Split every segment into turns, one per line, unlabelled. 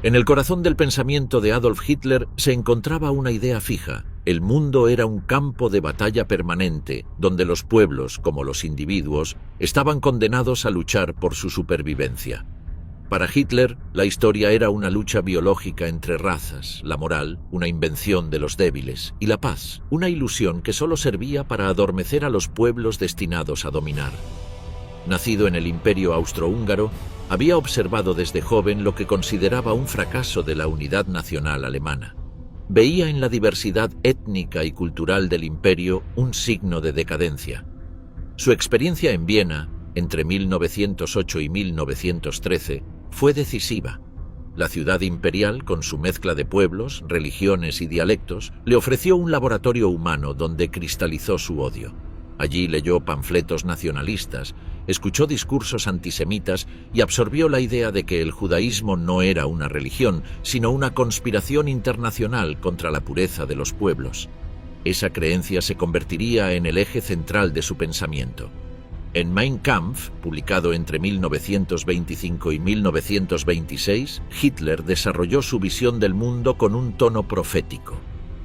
En el corazón del pensamiento de Adolf Hitler se encontraba una idea fija. El mundo era un campo de batalla permanente, donde los pueblos, como los individuos, estaban condenados a luchar por su supervivencia. Para Hitler, la historia era una lucha biológica entre razas, la moral, una invención de los débiles, y la paz, una ilusión que solo servía para adormecer a los pueblos destinados a dominar. Nacido en el Imperio Austrohúngaro, había observado desde joven lo que consideraba un fracaso de la unidad nacional alemana. Veía en la diversidad étnica y cultural del imperio un signo de decadencia. Su experiencia en Viena, entre 1908 y 1913, fue decisiva. La ciudad imperial, con su mezcla de pueblos, religiones y dialectos, le ofreció un laboratorio humano donde cristalizó su odio. Allí leyó panfletos nacionalistas, escuchó discursos antisemitas y absorbió la idea de que el judaísmo no era una religión, sino una conspiración internacional contra la pureza de los pueblos. Esa creencia se convertiría en el eje central de su pensamiento. En Mein Kampf, publicado entre 1925 y 1926, Hitler desarrolló su visión del mundo con un tono profético.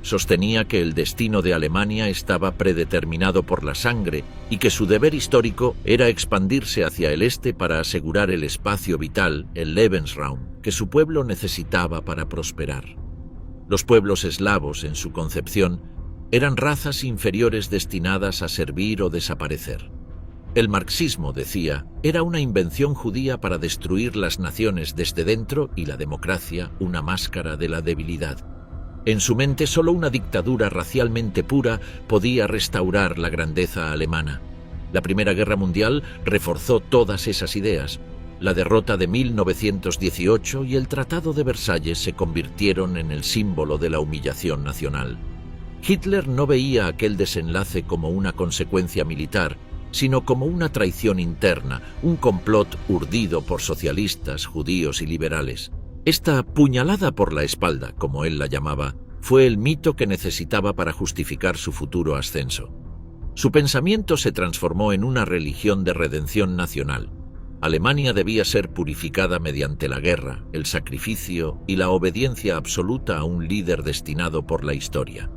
Sostenía que el destino de Alemania estaba predeterminado por la sangre y que su deber histórico era expandirse hacia el este para asegurar el espacio vital, el Lebensraum, que su pueblo necesitaba para prosperar. Los pueblos eslavos, en su concepción, eran razas inferiores destinadas a servir o desaparecer. El marxismo, decía, era una invención judía para destruir las naciones desde dentro y la democracia una máscara de la debilidad. En su mente, solo una dictadura racialmente pura podía restaurar la grandeza alemana. La Primera Guerra Mundial reforzó todas esas ideas. La derrota de 1918 y el Tratado de Versalles se convirtieron en el símbolo de la humillación nacional. Hitler no veía aquel desenlace como una consecuencia militar, sino como una traición interna, un complot urdido por socialistas, judíos y liberales. Esta puñalada por la espalda, como él la llamaba, fue el mito que necesitaba para justificar su futuro ascenso. Su pensamiento se transformó en una religión de redención nacional. Alemania debía ser purificada mediante la guerra, el sacrificio y la obediencia absoluta a un líder destinado por la historia.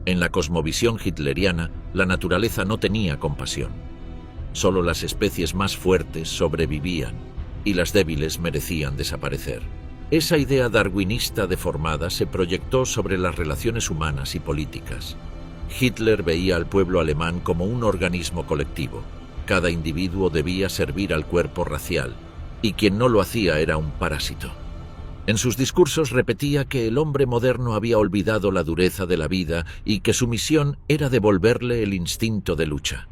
En la cosmovisión hitleriana, la naturaleza no tenía compasión. Solo las especies más fuertes sobrevivían y las débiles merecían desaparecer. Esa idea darwinista deformada se proyectó sobre las relaciones humanas y políticas. Hitler veía al pueblo alemán como un organismo colectivo. Cada individuo debía servir al cuerpo racial, y quien no lo hacía era un parásito. En sus discursos repetía que el hombre moderno había olvidado la dureza de la vida y que su misión era devolverle el instinto de lucha.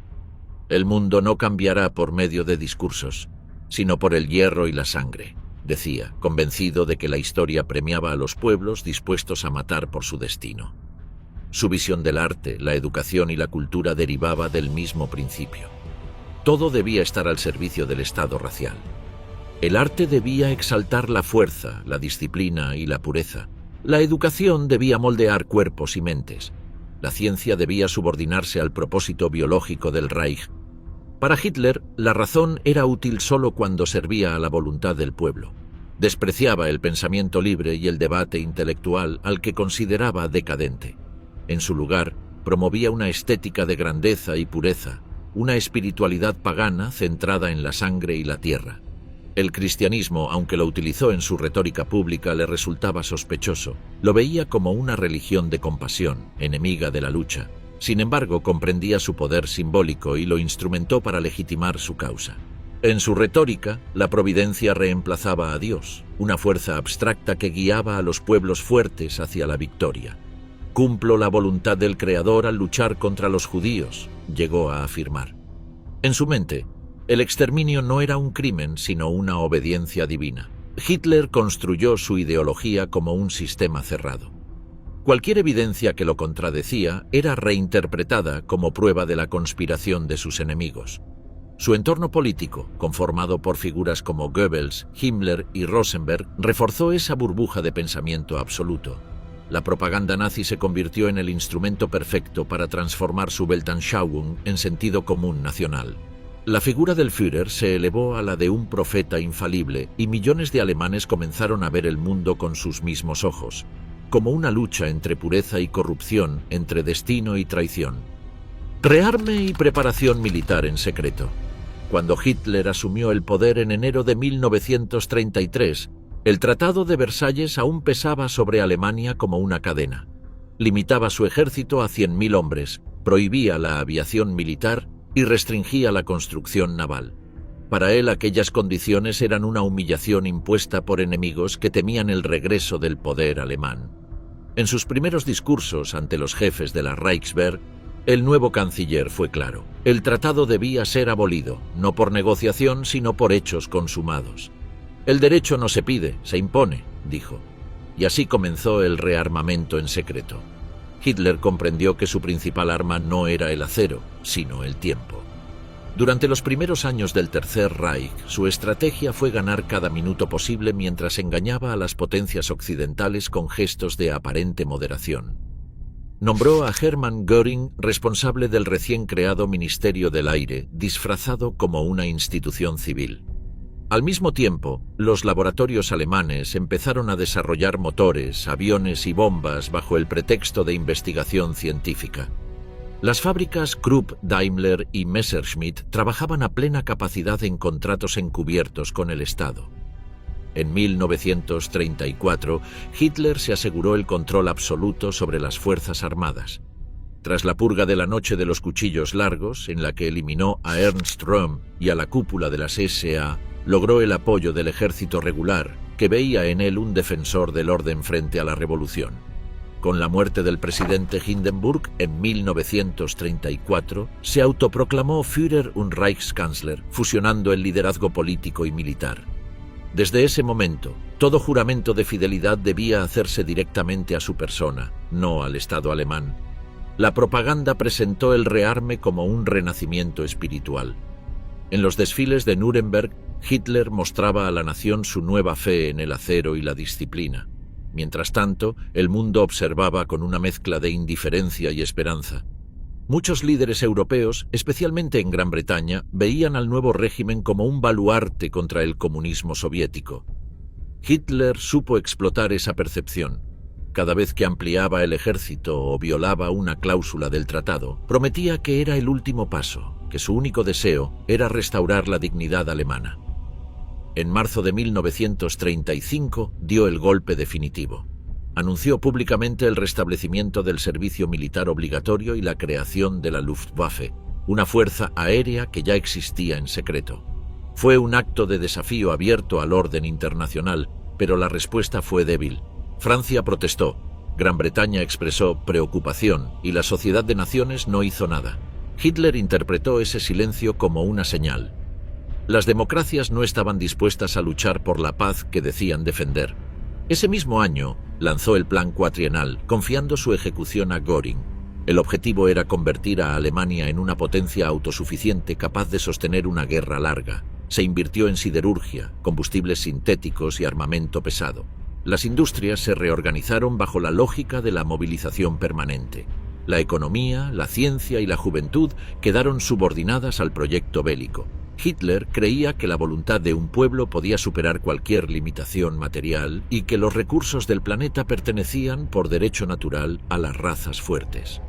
El mundo no cambiará por medio de discursos, sino por el hierro y la sangre, decía, convencido de que la historia premiaba a los pueblos dispuestos a matar por su destino. Su visión del arte, la educación y la cultura derivaba del mismo principio. Todo debía estar al servicio del Estado racial. El arte debía exaltar la fuerza, la disciplina y la pureza. La educación debía moldear cuerpos y mentes. La ciencia debía subordinarse al propósito biológico del Reich. Para Hitler, la razón era útil solo cuando servía a la voluntad del pueblo. Despreciaba el pensamiento libre y el debate intelectual al que consideraba decadente. En su lugar, promovía una estética de grandeza y pureza, una espiritualidad pagana centrada en la sangre y la tierra. El cristianismo, aunque lo utilizó en su retórica pública, le resultaba sospechoso. Lo veía como una religión de compasión, enemiga de la lucha. Sin embargo, comprendía su poder simbólico y lo instrumentó para legitimar su causa. En su retórica, la providencia reemplazaba a Dios, una fuerza abstracta que guiaba a los pueblos fuertes hacia la victoria. «Cumplo la voluntad del Creador al luchar contra los judíos», llegó a afirmar. En su mente, el exterminio no era un crimen, sino una obediencia divina. Hitler construyó su ideología como un sistema cerrado. Cualquier evidencia que lo contradecía era reinterpretada como prueba de la conspiración de sus enemigos. Su entorno político, conformado por figuras como Goebbels, Himmler y Rosenberg, reforzó esa burbuja de pensamiento absoluto. La propaganda nazi se convirtió en el instrumento perfecto para transformar su Weltanschauung en sentido común nacional. La figura del Führer se elevó a la de un profeta infalible y millones de alemanes comenzaron a ver el mundo con sus mismos ojos, como una lucha entre pureza y corrupción, entre destino y traición. Rearme y preparación militar en secreto. Cuando Hitler asumió el poder en enero de 1933, el Tratado de Versalles aún pesaba sobre Alemania como una cadena. Limitaba su ejército a 100.000 hombres, prohibía la aviación militar y restringía la construcción naval. Para él aquellas condiciones eran una humillación impuesta por enemigos que temían el regreso del poder alemán. En sus primeros discursos ante los jefes de la Reichswehr, el nuevo canciller fue claro. El tratado debía ser abolido, no por negociación, sino por hechos consumados. El derecho no se pide, se impone, dijo. Y así comenzó el rearmamento en secreto. Hitler comprendió que su principal arma no era el acero, sino el tiempo. Durante los primeros años del Tercer Reich, su estrategia fue ganar cada minuto posible mientras engañaba a las potencias occidentales con gestos de aparente moderación. Nombró a Hermann Göring responsable del recién creado Ministerio del Aire, disfrazado como una institución civil. Al mismo tiempo, los laboratorios alemanes empezaron a desarrollar motores, aviones y bombas bajo el pretexto de investigación científica. Las fábricas Krupp, Daimler y Messerschmitt trabajaban a plena capacidad en contratos encubiertos con el Estado. En 1934, Hitler se aseguró el control absoluto sobre las Fuerzas Armadas. Tras la purga de la Noche de los Cuchillos Largos, en la que eliminó a Ernst Röhm y a la cúpula de las SA, logró el apoyo del ejército regular, que veía en él un defensor del orden frente a la revolución. Con la muerte del presidente Hindenburg en 1934, se autoproclamó Führer und Reichskanzler, fusionando el liderazgo político y militar. Desde ese momento, todo juramento de fidelidad debía hacerse directamente a su persona, no al Estado alemán. La propaganda presentó el rearme como un renacimiento espiritual. En los desfiles de Nuremberg, Hitler mostraba a la nación su nueva fe en el acero y la disciplina. Mientras tanto, el mundo observaba con una mezcla de indiferencia y esperanza. Muchos líderes europeos, especialmente en Gran Bretaña, veían al nuevo régimen como un baluarte contra el comunismo soviético. Hitler supo explotar esa percepción. Cada vez que ampliaba el ejército o violaba una cláusula del tratado, prometía que era el último paso, que su único deseo era restaurar la dignidad alemana. En marzo de 1935 dio el golpe definitivo. Anunció públicamente el restablecimiento del servicio militar obligatorio y la creación de la Luftwaffe, una fuerza aérea que ya existía en secreto. Fue un acto de desafío abierto al orden internacional, pero la respuesta fue débil. Francia protestó, Gran Bretaña expresó preocupación y la Sociedad de Naciones no hizo nada. Hitler interpretó ese silencio como una señal. Las democracias no estaban dispuestas a luchar por la paz que decían defender. Ese mismo año lanzó el Plan Cuatrienal, confiando su ejecución a Göring. El objetivo era convertir a Alemania en una potencia autosuficiente capaz de sostener una guerra larga. Se invirtió en siderurgia, combustibles sintéticos y armamento pesado. Las industrias se reorganizaron bajo la lógica de la movilización permanente. La economía, la ciencia y la juventud quedaron subordinadas al proyecto bélico. Hitler creía que la voluntad de un pueblo podía superar cualquier limitación material y que los recursos del planeta pertenecían por derecho natural a las razas fuertes.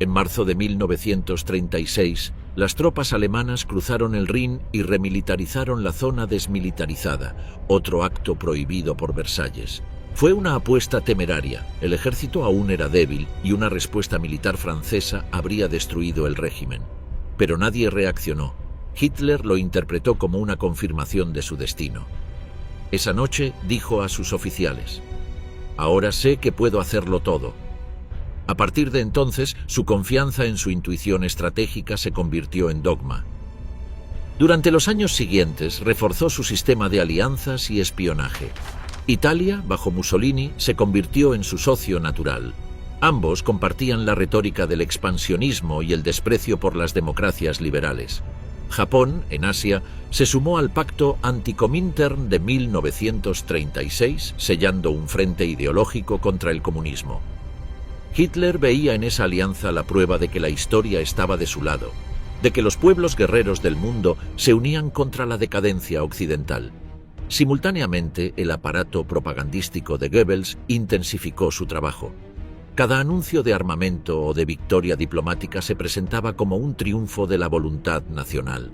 En marzo de 1936, las tropas alemanas cruzaron el Rin y remilitarizaron la zona desmilitarizada, otro acto prohibido por Versalles. Fue una apuesta temeraria, el ejército aún era débil y una respuesta militar francesa habría destruido el régimen. Pero nadie reaccionó. Hitler lo interpretó como una confirmación de su destino. Esa noche dijo a sus oficiales: «Ahora sé que puedo hacerlo todo». A partir de entonces, su confianza en su intuición estratégica se convirtió en dogma. Durante los años siguientes, reforzó su sistema de alianzas y espionaje. Italia, bajo Mussolini, se convirtió en su socio natural. Ambos compartían la retórica del expansionismo y el desprecio por las democracias liberales. Japón, en Asia, se sumó al pacto anticomintern de 1936, sellando un frente ideológico contra el comunismo. Hitler veía en esa alianza la prueba de que la historia estaba de su lado. de que los pueblos guerreros del mundo se unían contra la decadencia occidental. Simultáneamente, el aparato propagandístico de Goebbels intensificó su trabajo. Cada anuncio de armamento o de victoria diplomática se presentaba como un triunfo de la voluntad nacional.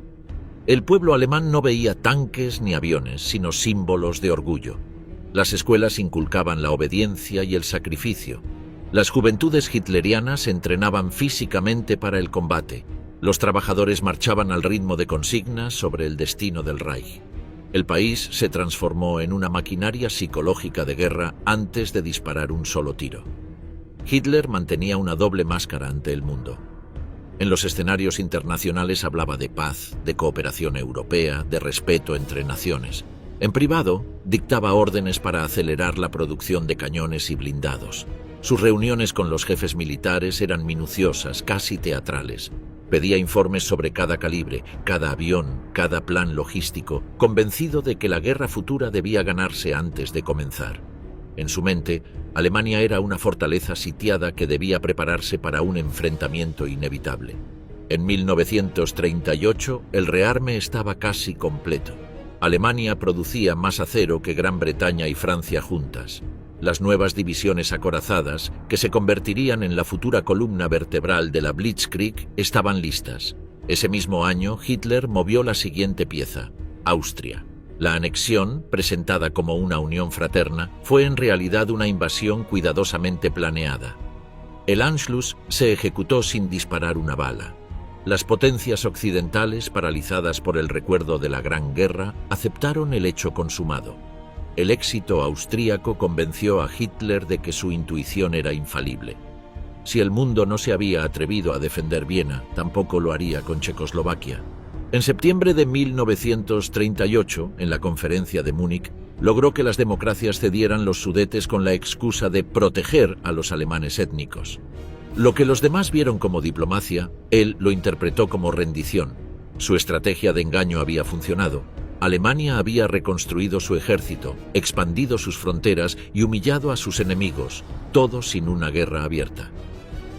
El pueblo alemán no veía tanques ni aviones, sino símbolos de orgullo. Las escuelas inculcaban la obediencia y el sacrificio. Las juventudes hitlerianas se entrenaban físicamente para el combate. Los trabajadores marchaban al ritmo de consignas sobre el destino del Reich. El país se transformó en una maquinaria psicológica de guerra antes de disparar un solo tiro. Hitler mantenía una doble máscara ante el mundo. En los escenarios internacionales hablaba de paz, de cooperación europea, de respeto entre naciones. En privado, dictaba órdenes para acelerar la producción de cañones y blindados. Sus reuniones con los jefes militares eran minuciosas, casi teatrales. Pedía informes sobre cada calibre, cada avión, cada plan logístico, convencido de que la guerra futura debía ganarse antes de comenzar. En su mente, Alemania era una fortaleza sitiada que debía prepararse para un enfrentamiento inevitable. En 1938, el rearme estaba casi completo. Alemania producía más acero que Gran Bretaña y Francia juntas. Las nuevas divisiones acorazadas, que se convertirían en la futura columna vertebral de la Blitzkrieg, estaban listas. Ese mismo año, Hitler movió la siguiente pieza: Austria. La anexión, presentada como una unión fraterna, fue en realidad una invasión cuidadosamente planeada. El Anschluss se ejecutó sin disparar una bala. Las potencias occidentales, paralizadas por el recuerdo de la Gran Guerra, aceptaron el hecho consumado. El éxito austríaco convenció a Hitler de que su intuición era infalible. Si el mundo no se había atrevido a defender Viena, tampoco lo haría con Checoslovaquia. En septiembre de 1938, en la conferencia de Múnich, logró que las democracias cedieran los Sudetes con la excusa de proteger a los alemanes étnicos. Lo que los demás vieron como diplomacia, él lo interpretó como rendición. Su estrategia de engaño había funcionado. Alemania había reconstruido su ejército, expandido sus fronteras y humillado a sus enemigos, todo sin una guerra abierta.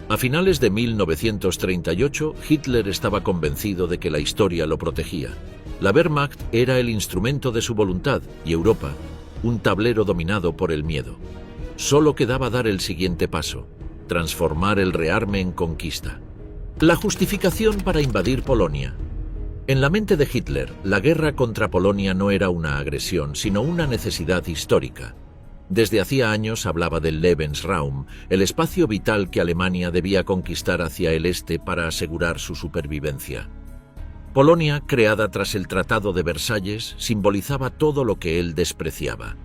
A finales de 1938, Hitler estaba convencido de que la historia lo protegía. La Wehrmacht era el instrumento de su voluntad y Europa, un tablero dominado por el miedo. Solo quedaba dar el siguiente paso: transformar el rearme en conquista. La justificación para invadir Polonia. En la mente de Hitler, la guerra contra Polonia no era una agresión, sino una necesidad histórica. Desde hacía años hablaba del Lebensraum, el espacio vital que Alemania debía conquistar hacia el este para asegurar su supervivencia. Polonia, creada tras el Tratado de Versalles, simbolizaba todo lo que él despreciaba.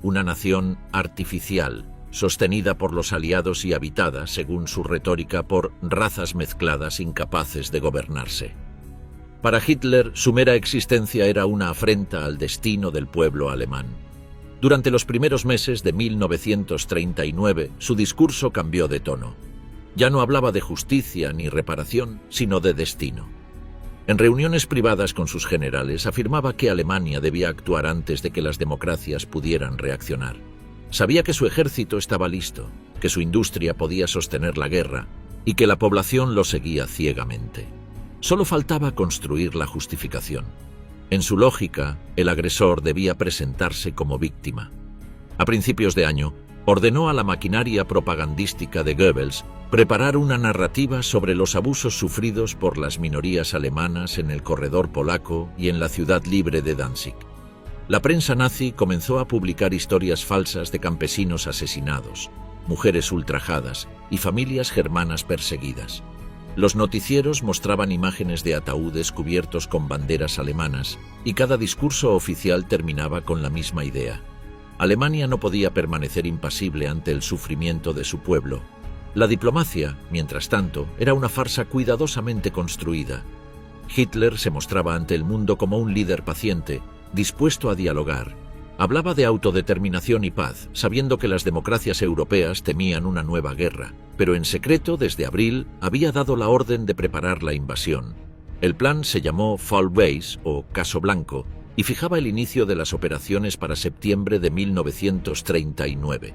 Una nación artificial, sostenida por los aliados y habitada, según su retórica, por razas mezcladas incapaces de gobernarse. Para Hitler, su mera existencia era una afrenta al destino del pueblo alemán. Durante los primeros meses de 1939, su discurso cambió de tono. Ya no hablaba de justicia ni reparación, sino de destino. En reuniones privadas con sus generales, afirmaba que Alemania debía actuar antes de que las democracias pudieran reaccionar. Sabía que su ejército estaba listo, que su industria podía sostener la guerra y que la población lo seguía ciegamente. Solo faltaba construir la justificación. En su lógica, el agresor debía presentarse como víctima. A principios de año, ordenó a la maquinaria propagandística de Goebbels preparar una narrativa sobre los abusos sufridos por las minorías alemanas en el corredor polaco y en la ciudad libre de Danzig. La prensa nazi comenzó a publicar historias falsas de campesinos asesinados, mujeres ultrajadas y familias germanas perseguidas. Los noticieros mostraban imágenes de ataúdes cubiertos con banderas alemanas y cada discurso oficial terminaba con la misma idea. Alemania no podía permanecer impasible ante el sufrimiento de su pueblo. La diplomacia, mientras tanto, era una farsa cuidadosamente construida. Hitler se mostraba ante el mundo como un líder paciente, dispuesto a dialogar. Hablaba de autodeterminación y paz, sabiendo que las democracias europeas temían una nueva guerra, pero en secreto, desde abril, había dado la orden de preparar la invasión. El plan se llamó Fall Base, o Caso Blanco, y fijaba el inicio de las operaciones para septiembre de 1939.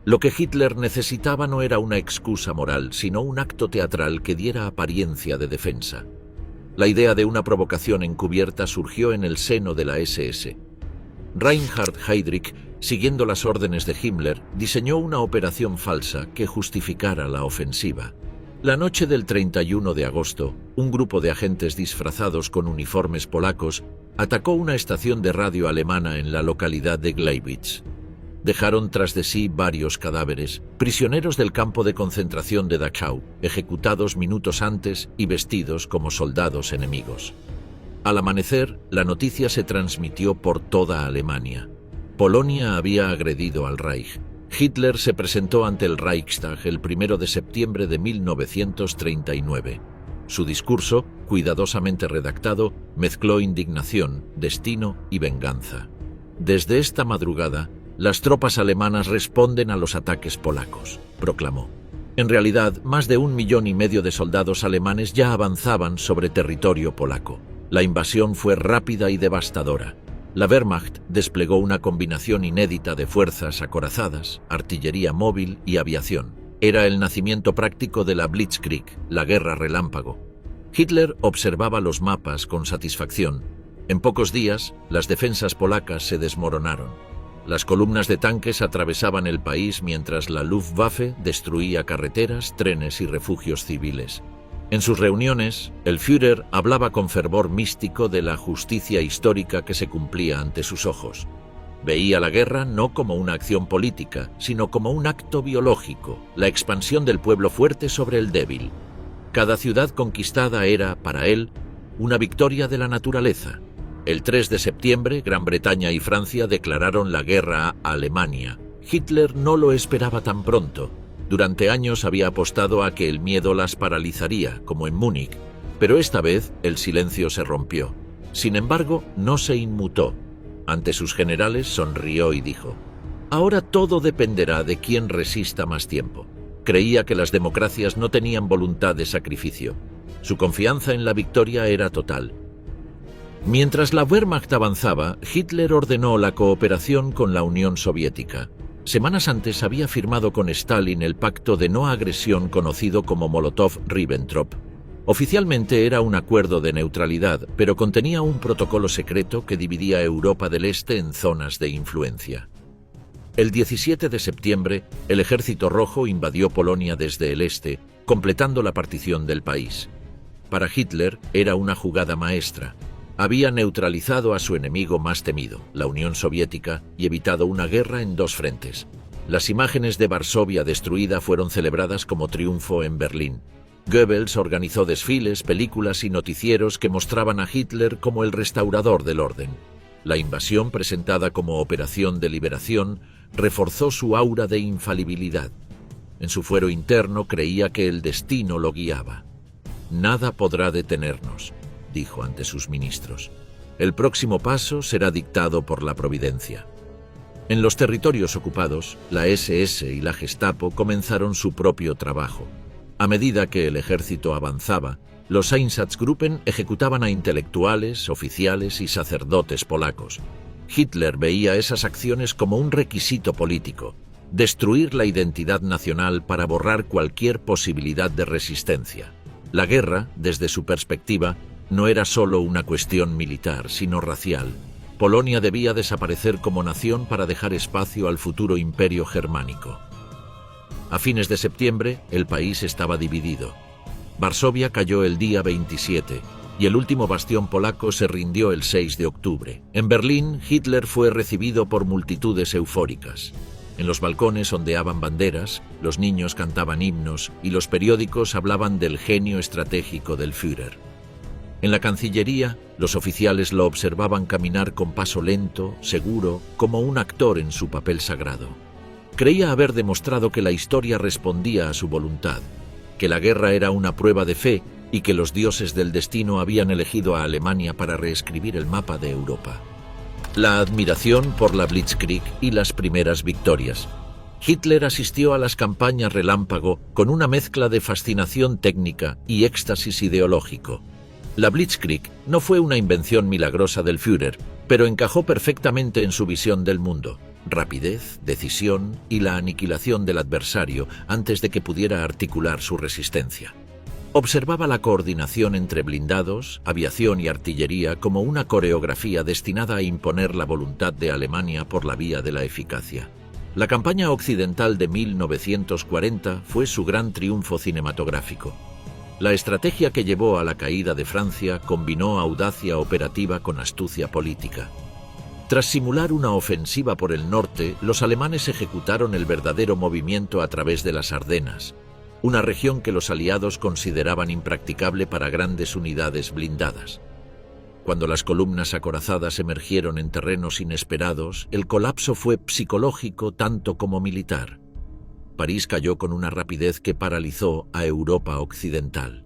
Lo que Hitler necesitaba no era una excusa moral, sino un acto teatral que diera apariencia de defensa. La idea de una provocación encubierta surgió en el seno de la SS. Reinhard Heydrich, siguiendo las órdenes de Himmler, diseñó una operación falsa que justificara la ofensiva. La noche del 31 de agosto, un grupo de agentes disfrazados con uniformes polacos atacó una estación de radio alemana en la localidad de Gleiwitz. Dejaron tras de sí varios cadáveres, prisioneros del campo de concentración de Dachau, ejecutados minutos antes y vestidos como soldados enemigos. Al amanecer, la noticia se transmitió por toda Alemania. Polonia había agredido al Reich. Hitler se presentó ante el Reichstag el 1 de septiembre de 1939. Su discurso, cuidadosamente redactado, mezcló indignación, destino y venganza. Desde esta madrugada, las tropas alemanas responden a los ataques polacos, proclamó. En realidad, más de 1,5 millones de soldados alemanes ya avanzaban sobre territorio polaco. La invasión fue rápida y devastadora. La Wehrmacht desplegó una combinación inédita de fuerzas acorazadas, artillería móvil y aviación. Era el nacimiento práctico de la Blitzkrieg, la guerra relámpago. Hitler observaba los mapas con satisfacción. En pocos días, las defensas polacas se desmoronaron. Las columnas de tanques atravesaban el país mientras la Luftwaffe destruía carreteras, trenes y refugios civiles. En sus reuniones, el Führer hablaba con fervor místico de la justicia histórica que se cumplía ante sus ojos. Veía la guerra no como una acción política, sino como un acto biológico, la expansión del pueblo fuerte sobre el débil. Cada ciudad conquistada era, para él, una victoria de la naturaleza. El 3 de septiembre, Gran Bretaña y Francia declararon la guerra a Alemania. Hitler no lo esperaba tan pronto. Durante años había apostado a que el miedo las paralizaría, como en Múnich, pero esta vez el silencio se rompió. Sin embargo, no se inmutó. Ante sus generales sonrió y dijo: «Ahora todo dependerá de quién resista más tiempo». Creía que las democracias no tenían voluntad de sacrificio. Su confianza en la victoria era total. Mientras la Wehrmacht avanzaba, Hitler ordenó la cooperación con la Unión Soviética. Semanas antes había firmado con Stalin el pacto de no agresión conocido como Molotov-Ribbentrop. Oficialmente era un acuerdo de neutralidad, pero contenía un protocolo secreto que dividía Europa del Este en zonas de influencia. El 17 de septiembre, el Ejército Rojo invadió Polonia desde el este, completando la partición del país. Para Hitler era una jugada maestra. Había neutralizado a su enemigo más temido, la Unión Soviética, y evitado una guerra en dos frentes. Las imágenes de Varsovia destruida fueron celebradas como triunfo en Berlín. Goebbels organizó desfiles, películas y noticieros que mostraban a Hitler como el restaurador del orden. La invasión, presentada como operación de liberación, reforzó su aura de infalibilidad. En su fuero interno creía que el destino lo guiaba. «Nada podrá detenernos», dijo ante sus ministros. «El próximo paso será dictado por la providencia». En los territorios ocupados, la SS y la Gestapo comenzaron su propio trabajo. A medida que el ejército avanzaba, los Einsatzgruppen ejecutaban a intelectuales, oficiales y sacerdotes polacos. Hitler veía esas acciones como un requisito político: destruir la identidad nacional para borrar cualquier posibilidad de resistencia. La guerra, desde su perspectiva, no era solo una cuestión militar, sino racial. Polonia debía desaparecer como nación para dejar espacio al futuro imperio germánico. A fines de septiembre, el país estaba dividido. Varsovia cayó el día 27 y el último bastión polaco se rindió el 6 de octubre. En Berlín, Hitler fue recibido por multitudes eufóricas. En los balcones ondeaban banderas, los niños cantaban himnos y los periódicos hablaban del genio estratégico del Führer. En la Cancillería, los oficiales lo observaban caminar con paso lento, seguro, como un actor en su papel sagrado. Creía haber demostrado que la historia respondía a su voluntad, que la guerra era una prueba de fe y que los dioses del destino habían elegido a Alemania para reescribir el mapa de Europa. La admiración por la Blitzkrieg y las primeras victorias. Hitler asistió a las campañas relámpago con una mezcla de fascinación técnica y éxtasis ideológico. La Blitzkrieg no fue una invención milagrosa del Führer, pero encajó perfectamente en su visión del mundo: rapidez, decisión y la aniquilación del adversario antes de que pudiera articular su resistencia. Observaba la coordinación entre blindados, aviación y artillería como una coreografía destinada a imponer la voluntad de Alemania por la vía de la eficacia. La campaña occidental de 1940 fue su gran triunfo cinematográfico. La estrategia que llevó a la caída de Francia combinó audacia operativa con astucia política. Tras simular una ofensiva por el norte, los alemanes ejecutaron el verdadero movimiento a través de las Ardenas, una región que los aliados consideraban impracticable para grandes unidades blindadas. Cuando las columnas acorazadas emergieron en terrenos inesperados, el colapso fue psicológico tanto como militar. París cayó con una rapidez que paralizó a Europa occidental.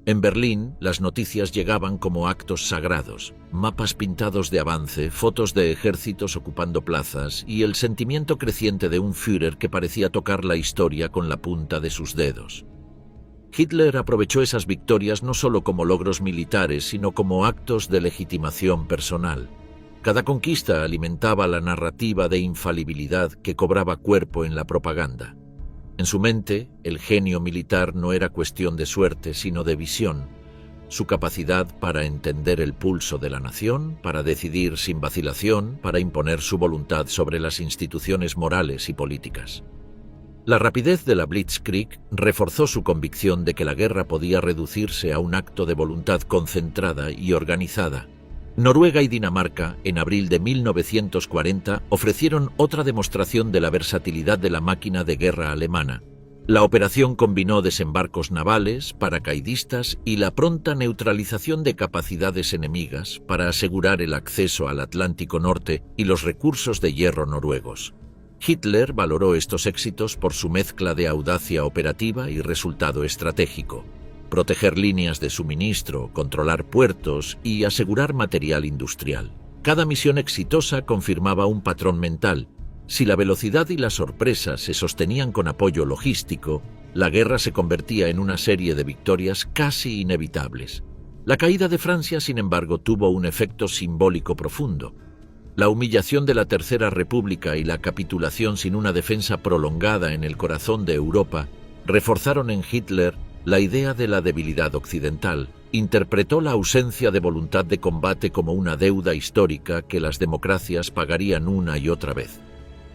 En Berlín, las noticias llegaban como actos sagrados, mapas pintados de avance, fotos de ejércitos ocupando plazas y el sentimiento creciente de un Führer que parecía tocar la historia con la punta de sus dedos. Hitler aprovechó esas victorias no solo como logros militares, sino como actos de legitimación personal. Cada conquista alimentaba la narrativa de infalibilidad que cobraba cuerpo en la propaganda. En su mente, el genio militar no era cuestión de suerte, sino de visión, su capacidad para entender el pulso de la nación, para decidir sin vacilación, para imponer su voluntad sobre las instituciones morales y políticas. La rapidez de la Blitzkrieg reforzó su convicción de que la guerra podía reducirse a un acto de voluntad concentrada y organizada. Noruega y Dinamarca, en abril de 1940, ofrecieron otra demostración de la versatilidad de la máquina de guerra alemana. La operación combinó desembarcos navales, paracaidistas y la pronta neutralización de capacidades enemigas para asegurar el acceso al Atlántico Norte y los recursos de hierro noruegos. Hitler valoró estos éxitos por su mezcla de audacia operativa y resultado estratégico. Proteger líneas de suministro, controlar puertos y asegurar material industrial. Cada misión exitosa confirmaba un patrón mental. Si la velocidad y la sorpresa se sostenían con apoyo logístico, la guerra se convertía en una serie de victorias casi inevitables. La caída de Francia, sin embargo, tuvo un efecto simbólico profundo. La humillación de la Tercera República y la capitulación sin una defensa prolongada en el corazón de Europa reforzaron en Hitler la idea de la debilidad occidental. Interpretó la ausencia de voluntad de combate como una deuda histórica que las democracias pagarían una y otra vez.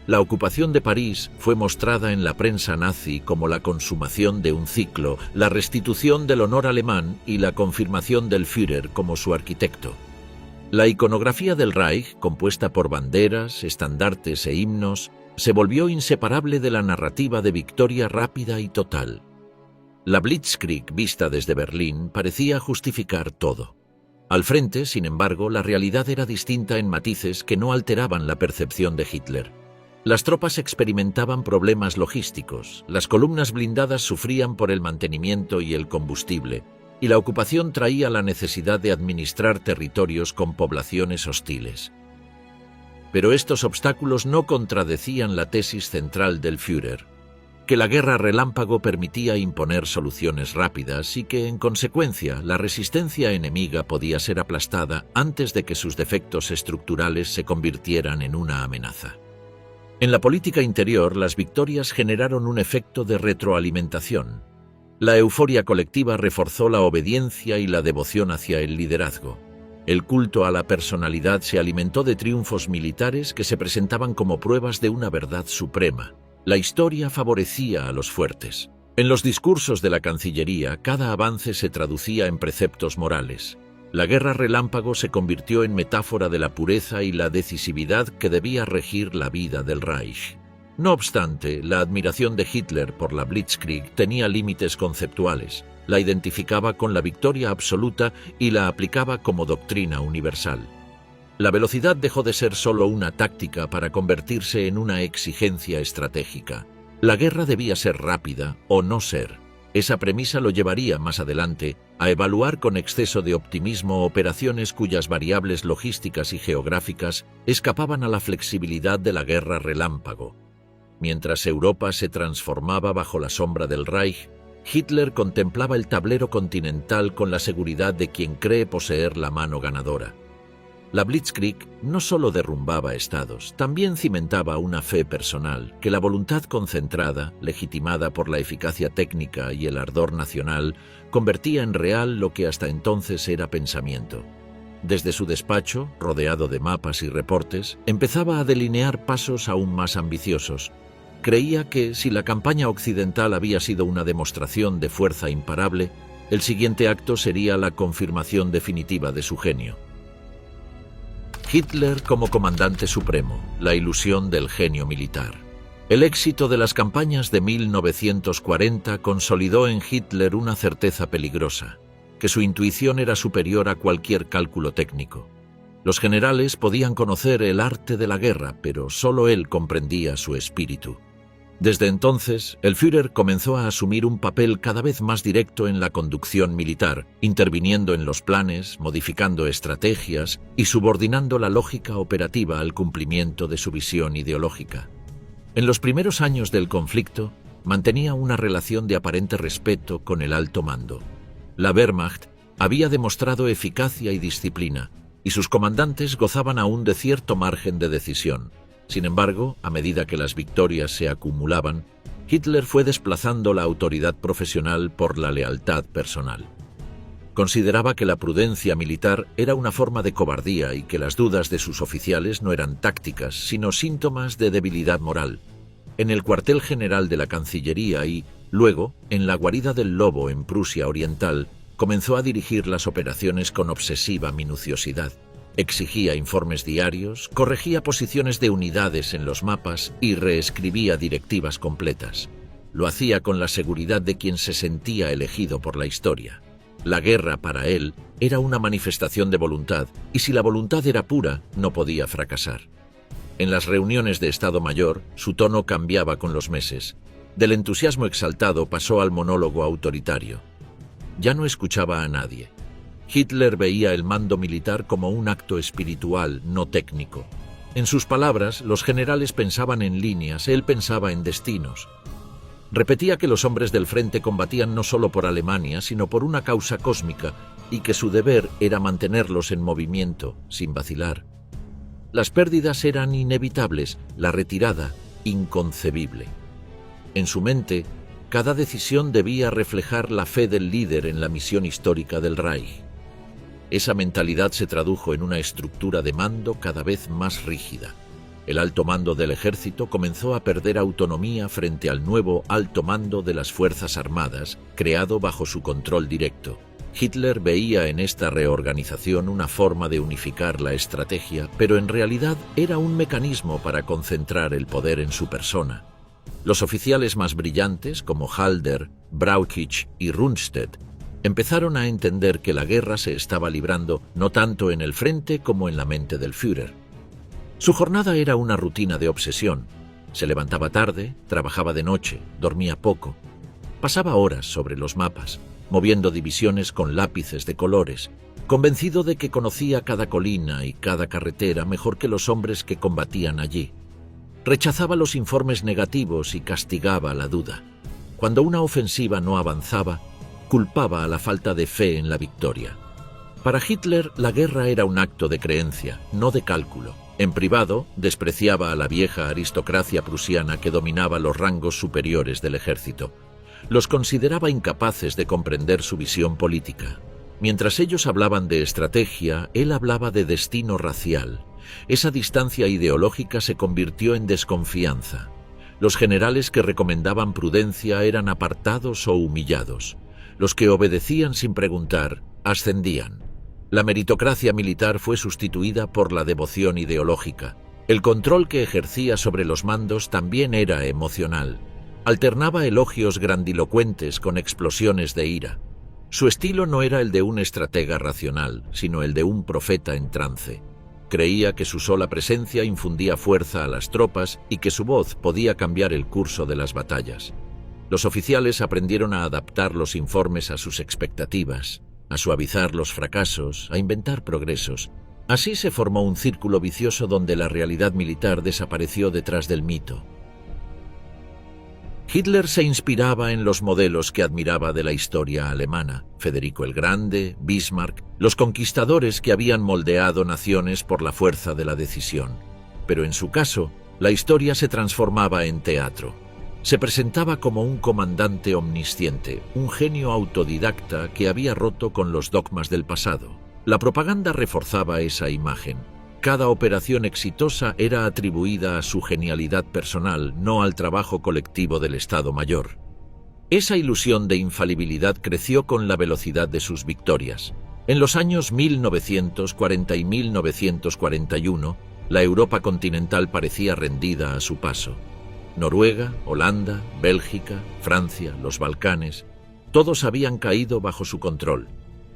La ocupación de París fue mostrada en la prensa nazi como la consumación de un ciclo, la restitución del honor alemán y la confirmación del Führer como su arquitecto. La iconografía del Reich, compuesta por banderas, estandartes e himnos, se volvió inseparable de la narrativa de victoria rápida y total. La Blitzkrieg, vista desde Berlín, parecía justificar todo. Al frente, sin embargo, la realidad era distinta en matices que no alteraban la percepción de Hitler. Las tropas experimentaban problemas logísticos, las columnas blindadas sufrían por el mantenimiento y el combustible, y la ocupación traía la necesidad de administrar territorios con poblaciones hostiles. Pero estos obstáculos no contradecían la tesis central del Führer, que la guerra relámpago permitía imponer soluciones rápidas y que, en consecuencia, la resistencia enemiga podía ser aplastada antes de que sus defectos estructurales se convirtieran en una amenaza. En la política interior, las victorias generaron un efecto de retroalimentación. La euforia colectiva reforzó la obediencia y la devoción hacia el liderazgo. El culto a la personalidad se alimentó de triunfos militares que se presentaban como pruebas de una verdad suprema. La historia favorecía a los fuertes. En los discursos de la Cancillería, cada avance se traducía en preceptos morales. La guerra relámpago se convirtió en metáfora de la pureza y la decisividad que debía regir la vida del Reich. No obstante, la admiración de Hitler por la Blitzkrieg tenía límites conceptuales. La identificaba con la victoria absoluta y la aplicaba como doctrina universal. La velocidad dejó de ser solo una táctica para convertirse en una exigencia estratégica. La guerra debía ser rápida o no ser. Esa premisa lo llevaría más adelante a evaluar con exceso de optimismo operaciones cuyas variables logísticas y geográficas escapaban a la flexibilidad de la guerra relámpago. Mientras Europa se transformaba bajo la sombra del Reich, Hitler contemplaba el tablero continental con la seguridad de quien cree poseer la mano ganadora. La Blitzkrieg no solo derrumbaba estados, también cimentaba una fe personal, que la voluntad concentrada, legitimada por la eficacia técnica y el ardor nacional, convertía en real lo que hasta entonces era pensamiento. Desde su despacho, rodeado de mapas y reportes, empezaba a delinear pasos aún más ambiciosos. Creía que, si la campaña occidental había sido una demostración de fuerza imparable, el siguiente acto sería la confirmación definitiva de su genio. Hitler como comandante supremo, la ilusión del genio militar. El éxito de las campañas de 1940 consolidó en Hitler una certeza peligrosa, que su intuición era superior a cualquier cálculo técnico. Los generales podían conocer el arte de la guerra, pero solo él comprendía su espíritu. Desde entonces, el Führer comenzó a asumir un papel cada vez más directo en la conducción militar, interviniendo en los planes, modificando estrategias y subordinando la lógica operativa al cumplimiento de su visión ideológica. En los primeros años del conflicto, mantenía una relación de aparente respeto con el alto mando. La Wehrmacht había demostrado eficacia y disciplina, y sus comandantes gozaban aún de cierto margen de decisión. Sin embargo, a medida que las victorias se acumulaban, Hitler fue desplazando la autoridad profesional por la lealtad personal. Consideraba que la prudencia militar era una forma de cobardía y que las dudas de sus oficiales no eran tácticas, sino síntomas de debilidad moral. En el cuartel general de la Cancillería y, luego, en la guarida del Lobo en Prusia Oriental, comenzó a dirigir las operaciones con obsesiva minuciosidad. Exigía informes diarios, corregía posiciones de unidades en los mapas y reescribía directivas completas. Lo hacía con la seguridad de quien se sentía elegido por la historia. La guerra, para él, era una manifestación de voluntad, y si la voluntad era pura, no podía fracasar. En las reuniones de Estado Mayor, su tono cambiaba con los meses. Del entusiasmo exaltado pasó al monólogo autoritario. Ya no escuchaba a nadie. Hitler veía el mando militar como un acto espiritual, no técnico. En sus palabras, los generales pensaban en líneas, él pensaba en destinos. Repetía que los hombres del frente combatían no solo por Alemania, sino por una causa cósmica, y que su deber era mantenerlos en movimiento, sin vacilar. Las pérdidas eran inevitables, la retirada, inconcebible. En su mente, cada decisión debía reflejar la fe del líder en la misión histórica del Reich. Esa mentalidad se tradujo en una estructura de mando cada vez más rígida. El alto mando del ejército comenzó a perder autonomía frente al nuevo alto mando de las Fuerzas Armadas, creado bajo su control directo. Hitler veía en esta reorganización una forma de unificar la estrategia, pero en realidad era un mecanismo para concentrar el poder en su persona. Los oficiales más brillantes, como Halder, Brauchitsch y Rundstedt, empezaron a entender que la guerra se estaba librando no tanto en el frente como en la mente del Führer. Su jornada era una rutina de obsesión. Se levantaba tarde, trabajaba de noche, dormía poco. Pasaba horas sobre los mapas, moviendo divisiones con lápices de colores, convencido de que conocía cada colina y cada carretera mejor que los hombres que combatían allí. Rechazaba los informes negativos y castigaba la duda. Cuando una ofensiva no avanzaba, culpaba a la falta de fe en la victoria. Para Hitler, la guerra era un acto de creencia, no de cálculo. En privado, despreciaba a la vieja aristocracia prusiana que dominaba los rangos superiores del ejército. Los consideraba incapaces de comprender su visión política. Mientras ellos hablaban de estrategia, él hablaba de destino racial. Esa distancia ideológica se convirtió en desconfianza. Los generales que recomendaban prudencia eran apartados o humillados. Los que obedecían sin preguntar, ascendían. La meritocracia militar fue sustituida por la devoción ideológica. El control que ejercía sobre los mandos también era emocional. Alternaba elogios grandilocuentes con explosiones de ira. Su estilo no era el de un estratega racional, sino el de un profeta en trance. Creía que su sola presencia infundía fuerza a las tropas y que su voz podía cambiar el curso de las batallas. Los oficiales aprendieron a adaptar los informes a sus expectativas, a suavizar los fracasos, a inventar progresos. Así se formó un círculo vicioso donde la realidad militar desapareció detrás del mito. Hitler se inspiraba en los modelos que admiraba de la historia alemana: Federico el Grande, Bismarck, los conquistadores que habían moldeado naciones por la fuerza de la decisión. Pero en su caso, la historia se transformaba en teatro. Se presentaba como un comandante omnisciente, un genio autodidacta que había roto con los dogmas del pasado. La propaganda reforzaba esa imagen. Cada operación exitosa era atribuida a su genialidad personal, no al trabajo colectivo del Estado Mayor. Esa ilusión de infalibilidad creció con la velocidad de sus victorias. En los años 1940 y 1941, la Europa continental parecía rendida a su paso. Noruega, Holanda, Bélgica, Francia, los Balcanes, todos habían caído bajo su control.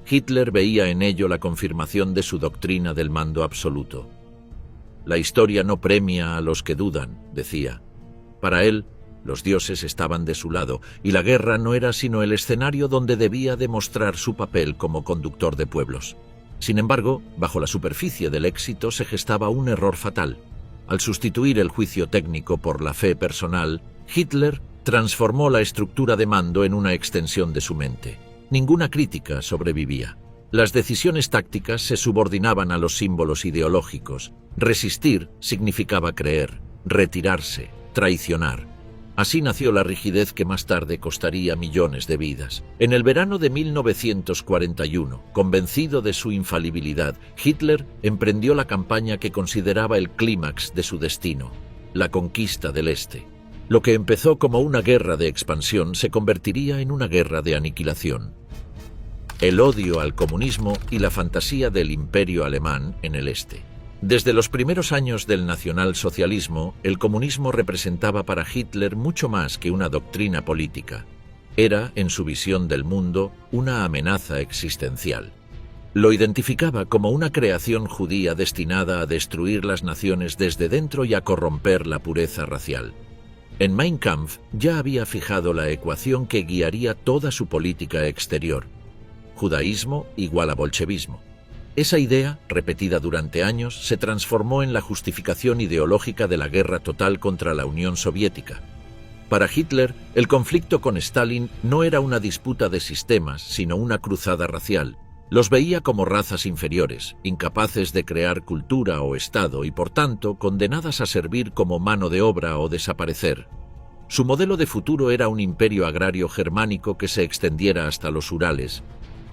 Hitler veía en ello la confirmación de su doctrina del mando absoluto. La historia no premia a los que dudan, decía. Para él, los dioses estaban de su lado, y la guerra no era sino el escenario donde debía demostrar su papel como conductor de pueblos. Sin embargo, bajo la superficie del éxito se gestaba un error fatal. Al sustituir el juicio técnico por la fe personal, Hitler transformó la estructura de mando en una extensión de su mente. Ninguna crítica sobrevivía. Las decisiones tácticas se subordinaban a los símbolos ideológicos. Resistir significaba creer, retirarse, traicionar. Así nació la rigidez que más tarde costaría millones de vidas. En el verano de 1941, convencido de su infalibilidad, Hitler emprendió la campaña que consideraba el clímax de su destino, la conquista del Este. Lo que empezó como una guerra de expansión se convertiría en una guerra de aniquilación. El odio al comunismo y la fantasía del imperio alemán en el Este. Desde los primeros años del nacionalsocialismo, el comunismo representaba para Hitler mucho más que una doctrina política. Era, en su visión del mundo, una amenaza existencial. Lo identificaba como una creación judía destinada a destruir las naciones desde dentro y a corromper la pureza racial. En Mein Kampf ya había fijado la ecuación que guiaría toda su política exterior: judaísmo igual a bolchevismo. Esa idea, repetida durante años, se transformó en la justificación ideológica de la guerra total contra la Unión Soviética. Para Hitler, el conflicto con Stalin no era una disputa de sistemas, sino una cruzada racial. Los veía como razas inferiores, incapaces de crear cultura o Estado y, por tanto, condenadas a servir como mano de obra o desaparecer. Su modelo de futuro era un imperio agrario germánico que se extendiera hasta los Urales,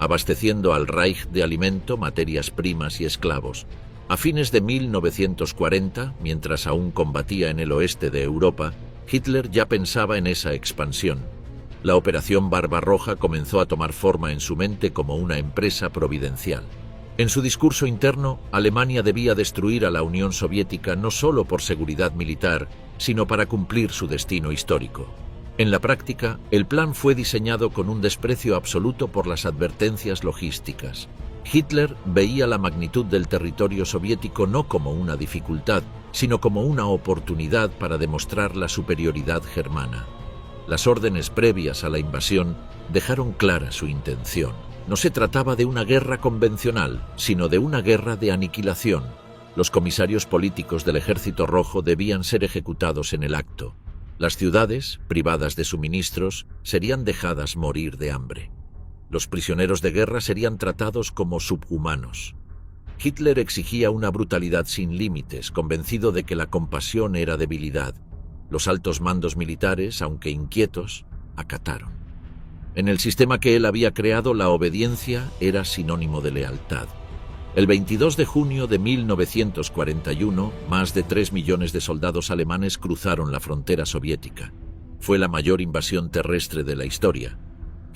abasteciendo al Reich de alimento, materias primas y esclavos. A fines de 1940, mientras aún combatía en el oeste de Europa, Hitler ya pensaba en esa expansión. La Operación Barbarroja comenzó a tomar forma en su mente como una empresa providencial. En su discurso interno, Alemania debía destruir a la Unión Soviética no solo por seguridad militar, sino para cumplir su destino histórico. En la práctica, el plan fue diseñado con un desprecio absoluto por las advertencias logísticas. Hitler veía la magnitud del territorio soviético no como una dificultad, sino como una oportunidad para demostrar la superioridad germana. Las órdenes previas a la invasión dejaron clara su intención. No se trataba de una guerra convencional, sino de una guerra de aniquilación. Los comisarios políticos del Ejército Rojo debían ser ejecutados en el acto. Las ciudades, privadas de suministros, serían dejadas morir de hambre. Los prisioneros de guerra serían tratados como subhumanos. Hitler exigía una brutalidad sin límites, convencido de que la compasión era debilidad. Los altos mandos militares, aunque inquietos, acataron. En el sistema que él había creado, la obediencia era sinónimo de lealtad. El 22 de junio de 1941, más de 3 millones de soldados alemanes cruzaron la frontera soviética. Fue la mayor invasión terrestre de la historia.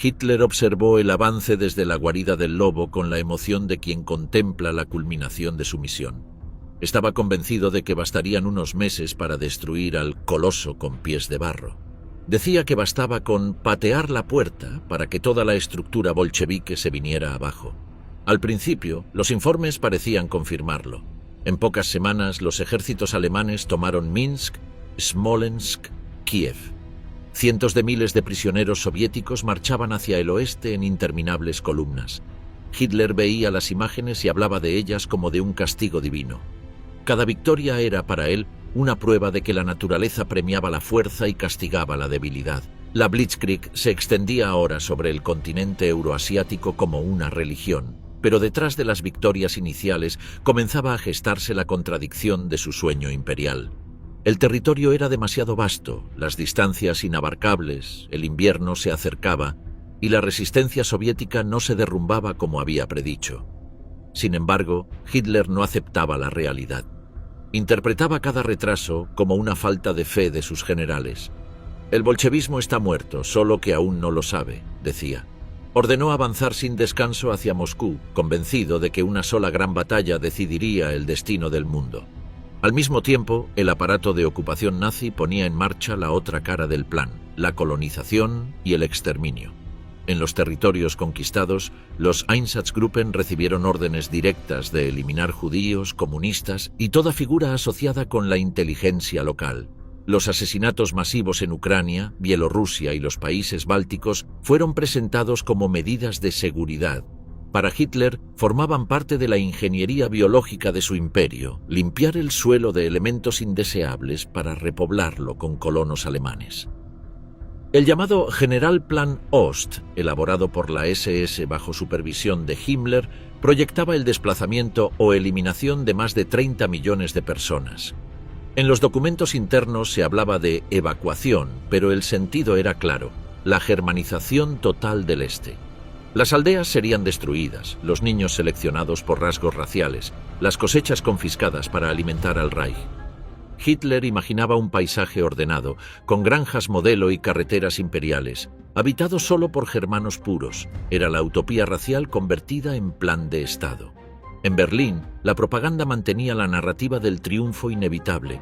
Hitler observó el avance desde la guarida del lobo con la emoción de quien contempla la culminación de su misión. Estaba convencido de que bastarían unos meses para destruir al coloso con pies de barro. Decía que bastaba con patear la puerta para que toda la estructura bolchevique se viniera abajo. Al principio, los informes parecían confirmarlo. En pocas semanas, los ejércitos alemanes tomaron Minsk, Smolensk, Kiev. Cientos de miles de prisioneros soviéticos marchaban hacia el oeste en interminables columnas. Hitler veía las imágenes y hablaba de ellas como de un castigo divino. Cada victoria era para él una prueba de que la naturaleza premiaba la fuerza y castigaba la debilidad. La Blitzkrieg se extendía ahora sobre el continente euroasiático como una religión, pero detrás de las victorias iniciales comenzaba a gestarse la contradicción de su sueño imperial. El territorio era demasiado vasto, las distancias inabarcables, el invierno se acercaba y la resistencia soviética no se derrumbaba como había predicho. Sin embargo, Hitler no aceptaba la realidad. Interpretaba cada retraso como una falta de fe de sus generales. El bolchevismo está muerto, solo que aún no lo sabe, decía. Ordenó avanzar sin descanso hacia Moscú, convencido de que una sola gran batalla decidiría el destino del mundo. Al mismo tiempo, el aparato de ocupación nazi ponía en marcha la otra cara del plan, la colonización y el exterminio. En los territorios conquistados, los Einsatzgruppen recibieron órdenes directas de eliminar judíos, comunistas y toda figura asociada con la inteligencia local. Los asesinatos masivos en Ucrania, Bielorrusia y los países bálticos fueron presentados como medidas de seguridad. Para Hitler, formaban parte de la ingeniería biológica de su imperio, limpiar el suelo de elementos indeseables para repoblarlo con colonos alemanes. El llamado Generalplan Ost, elaborado por la SS bajo supervisión de Himmler, proyectaba el desplazamiento o eliminación de más de 30 millones de personas. En los documentos internos se hablaba de evacuación, pero el sentido era claro: la germanización total del este. Las aldeas serían destruidas, los niños seleccionados por rasgos raciales, las cosechas confiscadas para alimentar al Reich. Hitler imaginaba un paisaje ordenado, con granjas modelo y carreteras imperiales, habitado solo por germanos puros. Era la utopía racial convertida en plan de Estado. En Berlín, la propaganda mantenía la narrativa del triunfo inevitable.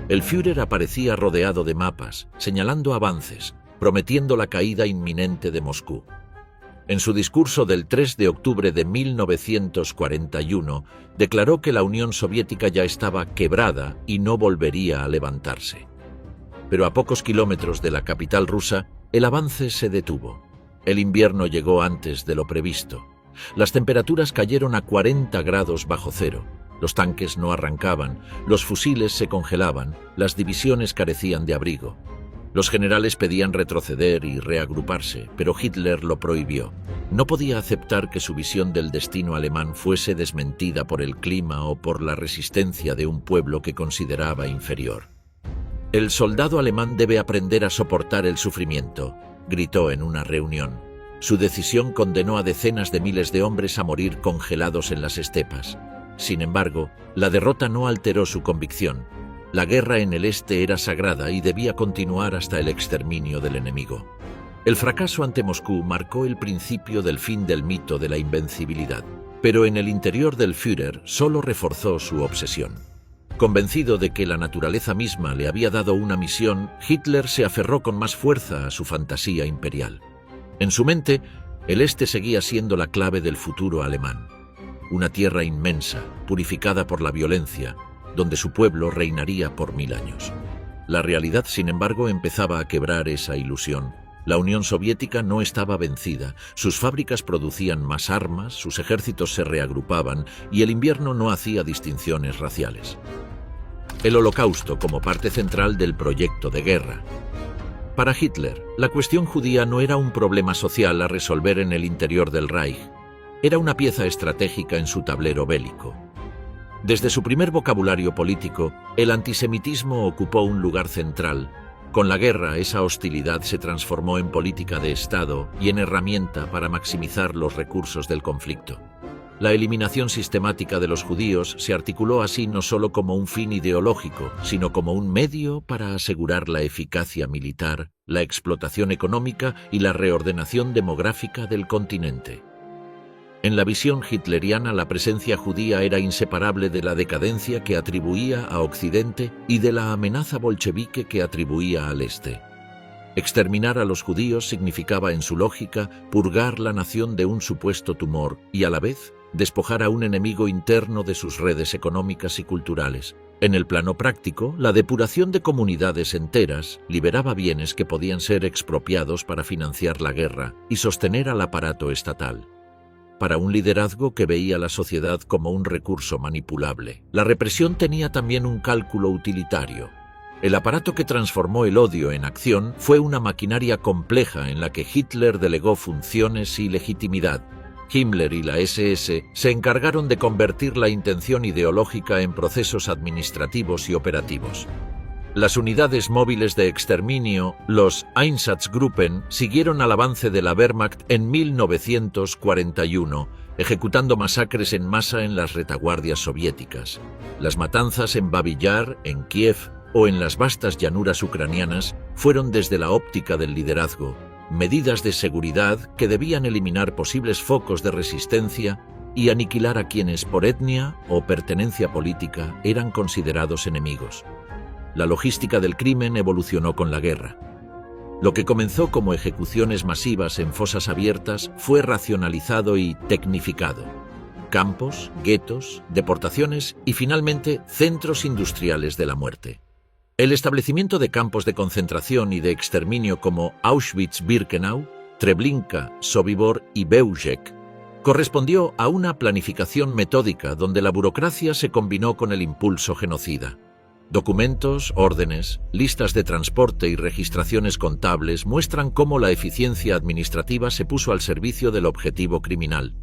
El Führer aparecía rodeado de mapas, señalando avances, prometiendo la caída inminente de Moscú. En su discurso del 3 de octubre de 1941, declaró que la Unión Soviética ya estaba quebrada y no volvería a levantarse. Pero a pocos kilómetros de la capital rusa, el avance se detuvo. El invierno llegó antes de lo previsto. Las temperaturas cayeron a 40 grados bajo cero. Los tanques no arrancaban, los fusiles se congelaban, las divisiones carecían de abrigo. Los generales pedían retroceder y reagruparse, pero Hitler lo prohibió. No podía aceptar que su visión del destino alemán fuese desmentida por el clima o por la resistencia de un pueblo que consideraba inferior. «El soldado alemán debe aprender a soportar el sufrimiento», gritó en una reunión. Su decisión condenó a decenas de miles de hombres a morir congelados en las estepas. Sin embargo, la derrota no alteró su convicción. La guerra en el este era sagrada y debía continuar hasta el exterminio del enemigo. El fracaso ante Moscú marcó el principio del fin del mito de la invencibilidad, pero en el interior del Führer solo reforzó su obsesión. Convencido de que la naturaleza misma le había dado una misión, Hitler se aferró con más fuerza a su fantasía imperial. En su mente, el este seguía siendo la clave del futuro alemán. Una tierra inmensa, purificada por la violencia, donde su pueblo reinaría por 1000 años. La realidad, sin embargo, empezaba a quebrar esa ilusión. La Unión Soviética no estaba vencida, sus fábricas producían más armas, sus ejércitos se reagrupaban y el invierno no hacía distinciones raciales. El Holocausto como parte central del proyecto de guerra. Para Hitler, la cuestión judía no era un problema social a resolver en el interior del Reich, era una pieza estratégica en su tablero bélico. Desde su primer vocabulario político, el antisemitismo ocupó un lugar central. Con la guerra, esa hostilidad se transformó en política de Estado y en herramienta para maximizar los recursos del conflicto. La eliminación sistemática de los judíos se articuló así no solo como un fin ideológico, sino como un medio para asegurar la eficacia militar, la explotación económica y la reordenación demográfica del continente. En la visión hitleriana, la presencia judía era inseparable de la decadencia que atribuía a Occidente y de la amenaza bolchevique que atribuía al Este. Exterminar a los judíos significaba, en su lógica, purgar la nación de un supuesto tumor y, a la vez, despojar a un enemigo interno de sus redes económicas y culturales. En el plano práctico, la depuración de comunidades enteras liberaba bienes que podían ser expropiados para financiar la guerra y sostener al aparato estatal. para un liderazgo que veía la sociedad como un recurso manipulable. La represión tenía también un cálculo utilitario. El aparato que transformó el odio en acción fue una maquinaria compleja en la que Hitler delegó funciones y legitimidad. Himmler y la SS se encargaron de convertir la intención ideológica en procesos administrativos y operativos. Las unidades móviles de exterminio, los Einsatzgruppen, siguieron al avance de la Wehrmacht en 1941, ejecutando masacres en masa en las retaguardias soviéticas. Las matanzas en Babi Yar, en Kiev o en las vastas llanuras ucranianas fueron desde la óptica del liderazgo, medidas de seguridad que debían eliminar posibles focos de resistencia y aniquilar a quienes por etnia o pertenencia política eran considerados enemigos. La logística del crimen evolucionó con la guerra. Lo que comenzó como ejecuciones masivas en fosas abiertas fue racionalizado y tecnificado. Campos, guetos, deportaciones y finalmente centros industriales de la muerte. El establecimiento de campos de concentración y de exterminio como Auschwitz-Birkenau, Treblinka, Sobibor y Beujek correspondió a una planificación metódica donde la burocracia se combinó con el impulso genocida. Documentos, órdenes, listas de transporte y registraciones contables muestran cómo la eficiencia administrativa se puso al servicio del objetivo criminal.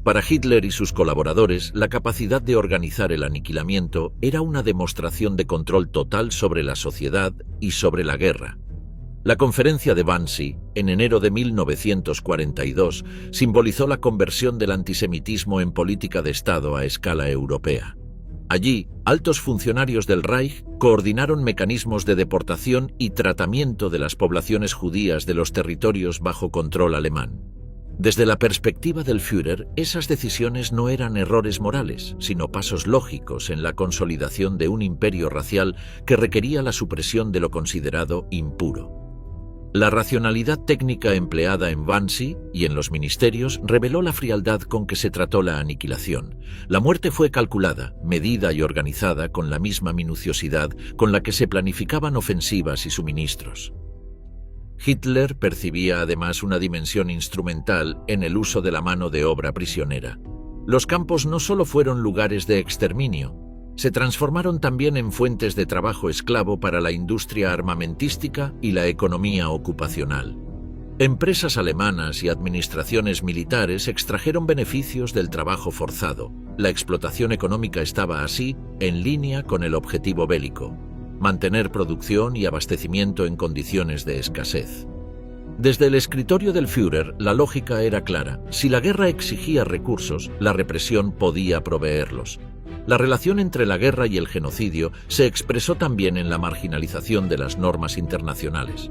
Para Hitler y sus colaboradores, la capacidad de organizar el aniquilamiento era una demostración de control total sobre la sociedad y sobre la guerra. La conferencia de Wannsee, en enero de 1942, simbolizó la conversión del antisemitismo en política de Estado a escala europea. Allí, altos funcionarios del Reich coordinaron mecanismos de deportación y tratamiento de las poblaciones judías de los territorios bajo control alemán. Desde la perspectiva del Führer, esas decisiones no eran errores morales, sino pasos lógicos en la consolidación de un imperio racial que requería la supresión de lo considerado impuro. La racionalidad técnica empleada en Wannsee y en los ministerios reveló la frialdad con que se trató la aniquilación. La muerte fue calculada, medida y organizada con la misma minuciosidad con la que se planificaban ofensivas y suministros. Hitler percibía además una dimensión instrumental en el uso de la mano de obra prisionera. Los campos no solo fueron lugares de exterminio, se transformaron también en fuentes de trabajo esclavo para la industria armamentística y la economía ocupacional. Empresas alemanas y administraciones militares extrajeron beneficios del trabajo forzado. La explotación económica estaba así en línea con el objetivo bélico: mantener producción y abastecimiento en condiciones de escasez. Desde el escritorio del Führer, la lógica era clara: si la guerra exigía recursos, la represión podía proveerlos. La relación entre la guerra y el genocidio se expresó también en la marginalización de las normas internacionales.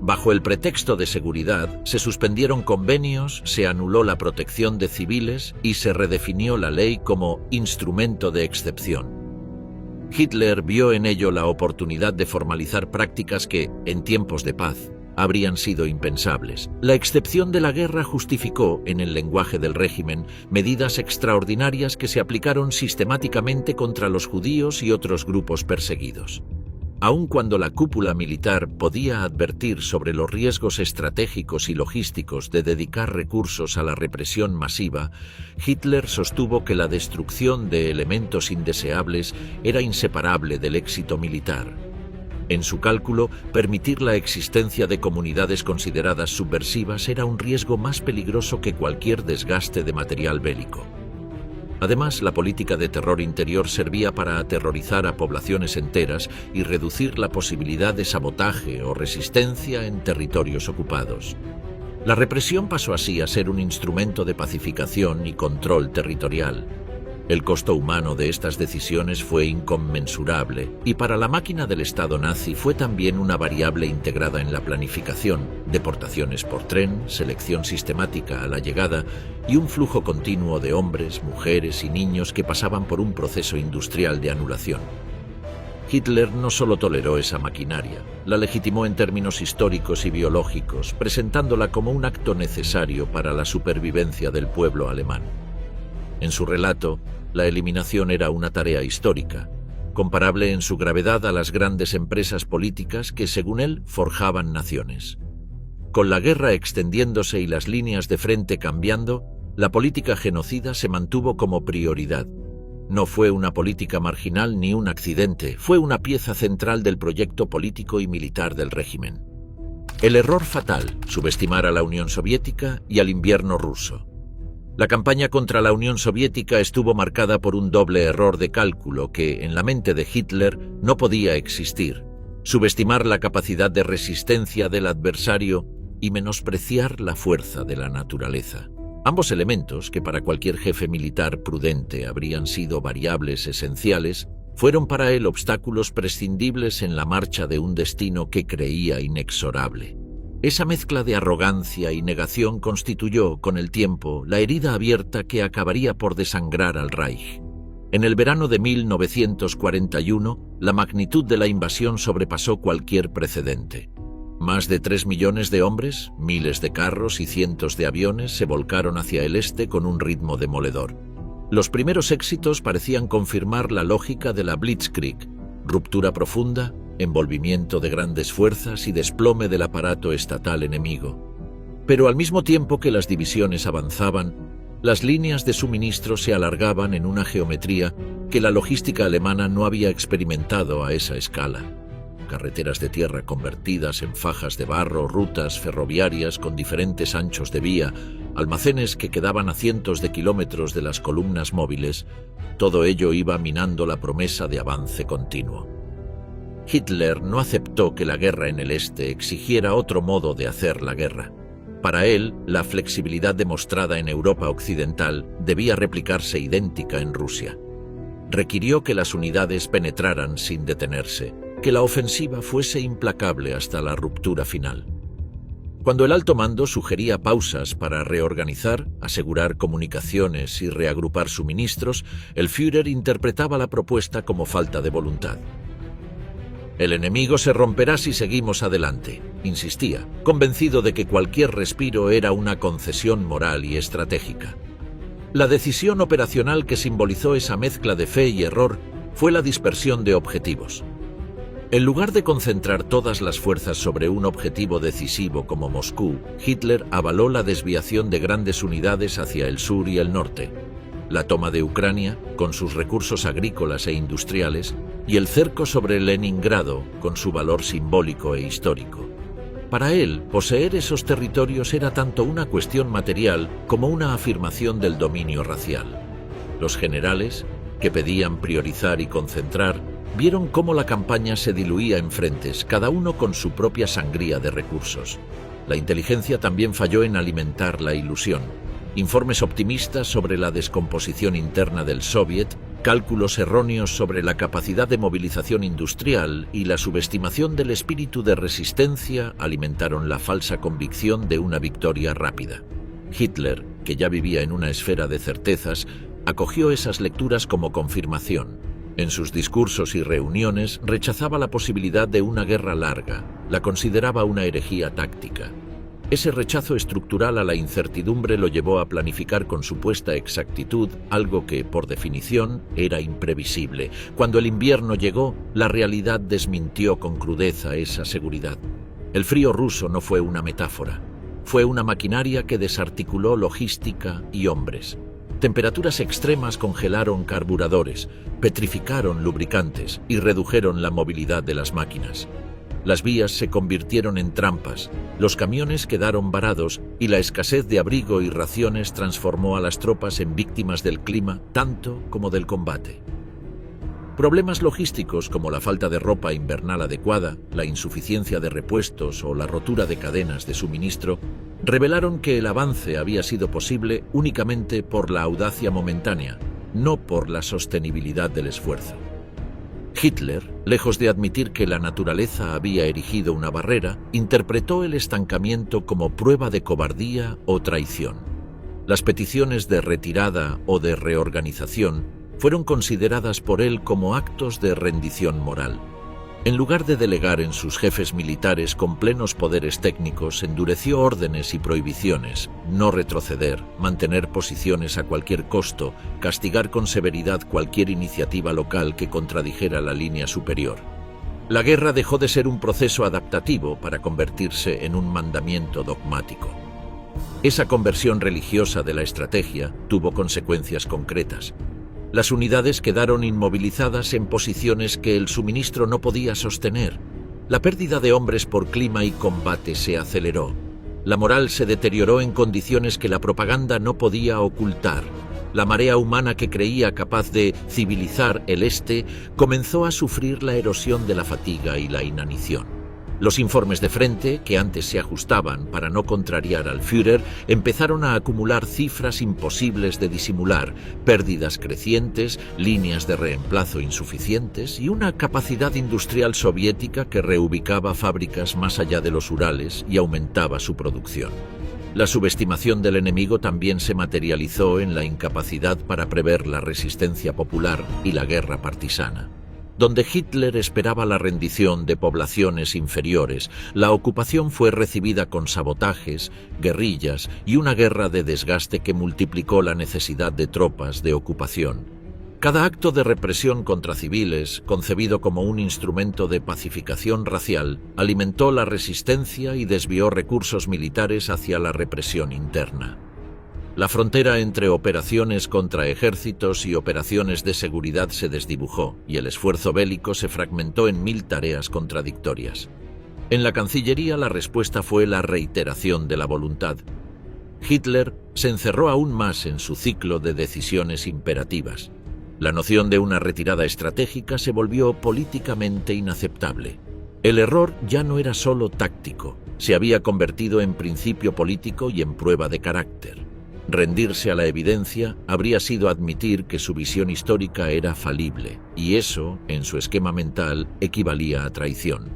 Bajo el pretexto de seguridad, se suspendieron convenios, se anuló la protección de civiles y se redefinió la ley como instrumento de excepción. Hitler vio en ello la oportunidad de formalizar prácticas que, en tiempos de paz, habrían sido impensables. La excepción de la guerra justificó, en el lenguaje del régimen, medidas extraordinarias que se aplicaron sistemáticamente contra los judíos y otros grupos perseguidos. Aun cuando la cúpula militar podía advertir sobre los riesgos estratégicos y logísticos de dedicar recursos a la represión masiva, Hitler sostuvo que la destrucción de elementos indeseables era inseparable del éxito militar. En su cálculo, permitir la existencia de comunidades consideradas subversivas era un riesgo más peligroso que cualquier desgaste de material bélico. Además, la política de terror interior servía para aterrorizar a poblaciones enteras y reducir la posibilidad de sabotaje o resistencia en territorios ocupados. La represión pasó así a ser un instrumento de pacificación y control territorial. El costo humano de estas decisiones fue inconmensurable y para la máquina del Estado nazi fue también una variable integrada en la planificación: deportaciones por tren, selección sistemática a la llegada y un flujo continuo de hombres, mujeres y niños que pasaban por un proceso industrial de anulación. Hitler no solo toleró esa maquinaria, la legitimó en términos históricos y biológicos, presentándola como un acto necesario para la supervivencia del pueblo alemán. En su relato, la eliminación era una tarea histórica, comparable en su gravedad a las grandes empresas políticas que, según él, forjaban naciones. Con la guerra extendiéndose y las líneas de frente cambiando, La política genocida se mantuvo como prioridad. No fue una política marginal ni un accidente, fue una pieza central del proyecto político y militar del régimen. El error fatal, subestimar a la Unión Soviética y al invierno ruso. La campaña contra la Unión Soviética estuvo marcada por un doble error de cálculo que, en la mente de Hitler, no podía existir: subestimar la capacidad de resistencia del adversario y menospreciar la fuerza de la naturaleza. Ambos elementos, que para cualquier jefe militar prudente habrían sido variables esenciales, fueron para él obstáculos prescindibles en la marcha de un destino que creía inexorable. Esa mezcla de arrogancia y negación constituyó, con el tiempo, la herida abierta que acabaría por desangrar al Reich. En el verano de 1941, la magnitud de la invasión sobrepasó cualquier precedente. Más de 3 millones de hombres, miles de carros y cientos de aviones se volcaron hacia el este con un ritmo demoledor. Los primeros éxitos parecían confirmar la lógica de la Blitzkrieg: ruptura profunda, envolvimiento de grandes fuerzas y desplome del aparato estatal enemigo. Pero al mismo tiempo que las divisiones avanzaban, las líneas de suministro se alargaban en una geometría que la logística alemana no había experimentado a esa escala. Carreteras de tierra convertidas en fajas de barro, rutas ferroviarias con diferentes anchos de vía, almacenes que quedaban a cientos de kilómetros de las columnas móviles, todo ello iba minando la promesa de avance continuo. Hitler no aceptó que la guerra en el este exigiera otro modo de hacer la guerra. Para él, la flexibilidad demostrada en Europa occidental debía replicarse idéntica en Rusia. Requirió que las unidades penetraran sin detenerse, que la ofensiva fuese implacable hasta la ruptura final. Cuando el alto mando sugería pausas para reorganizar, asegurar comunicaciones y reagrupar suministros, el Führer interpretaba la propuesta como falta de voluntad. «El enemigo se romperá si seguimos adelante», insistía, convencido de que cualquier respiro era una concesión moral y estratégica. La decisión operacional que simbolizó esa mezcla de fe y error fue la dispersión de objetivos. En lugar de concentrar todas las fuerzas sobre un objetivo decisivo como Moscú, Hitler avaló la desviación de grandes unidades hacia el sur y el norte, la toma de Ucrania, con sus recursos agrícolas e industriales, y el cerco sobre Leningrado, con su valor simbólico e histórico. Para él, poseer esos territorios era tanto una cuestión material como una afirmación del dominio racial. Los generales, que pedían priorizar y concentrar, vieron cómo la campaña se diluía en frentes, cada uno con su propia sangría de recursos. La inteligencia también falló en alimentar la ilusión. Informes optimistas sobre la descomposición interna del Soviet, cálculos erróneos sobre la capacidad de movilización industrial y la subestimación del espíritu de resistencia alimentaron la falsa convicción de una victoria rápida. Hitler, que ya vivía en una esfera de certezas, acogió esas lecturas como confirmación. En sus discursos y reuniones rechazaba la posibilidad de una guerra larga, la consideraba una herejía táctica. Ese rechazo estructural a la incertidumbre lo llevó a planificar con supuesta exactitud algo que, por definición, era imprevisible. Cuando el invierno llegó, la realidad desmintió con crudeza esa seguridad. El frío ruso no fue una metáfora, fue una maquinaria que desarticuló logística y hombres. Temperaturas extremas congelaron carburadores, petrificaron lubricantes y redujeron la movilidad de las máquinas. Las vías se convirtieron en trampas, los camiones quedaron varados y la escasez de abrigo y raciones transformó a las tropas en víctimas del clima tanto como del combate. Problemas logísticos como la falta de ropa invernal adecuada, la insuficiencia de repuestos o la rotura de cadenas de suministro revelaron que el avance había sido posible únicamente por la audacia momentánea, no por la sostenibilidad del esfuerzo. Hitler, lejos de admitir que la naturaleza había erigido una barrera, interpretó el estancamiento como prueba de cobardía o traición. Las peticiones de retirada o de reorganización fueron consideradas por él como actos de rendición moral. En lugar de delegar en sus jefes militares con plenos poderes técnicos, endureció órdenes y prohibiciones: no retroceder, mantener posiciones a cualquier costo, castigar con severidad cualquier iniciativa local que contradijera la línea superior. La guerra dejó de ser un proceso adaptativo para convertirse en un mandamiento dogmático. Esa conversión religiosa de la estrategia tuvo consecuencias concretas. Las unidades quedaron inmovilizadas en posiciones que el suministro no podía sostener. La pérdida de hombres por clima y combate se aceleró. La moral se deterioró en condiciones que la propaganda no podía ocultar. La marea humana que creía capaz de civilizar el Este comenzó a sufrir la erosión de la fatiga y la inanición. Los informes de frente, que antes se ajustaban para no contrariar al Führer, empezaron a acumular cifras imposibles de disimular, pérdidas crecientes, líneas de reemplazo insuficientes y una capacidad industrial soviética que reubicaba fábricas más allá de los Urales y aumentaba su producción. La subestimación del enemigo también se materializó en la incapacidad para prever la resistencia popular y la guerra partisana. Donde Hitler esperaba la rendición de poblaciones inferiores, la ocupación fue recibida con sabotajes, guerrillas y una guerra de desgaste que multiplicó la necesidad de tropas de ocupación. Cada acto de represión contra civiles, concebido como un instrumento de pacificación racial, alimentó la resistencia y desvió recursos militares hacia la represión interna. La frontera entre operaciones contra ejércitos y operaciones de seguridad se desdibujó y el esfuerzo bélico se fragmentó en 1000 tareas contradictorias. En la Cancillería la respuesta fue la reiteración de la voluntad. Hitler se encerró aún más en su ciclo de decisiones imperativas. La noción de una retirada estratégica se volvió políticamente inaceptable. El error ya no era solo táctico, se había convertido en principio político y en prueba de carácter. Rendirse a la evidencia habría sido admitir que su visión histórica era falible, y eso, en su esquema mental, equivalía a traición.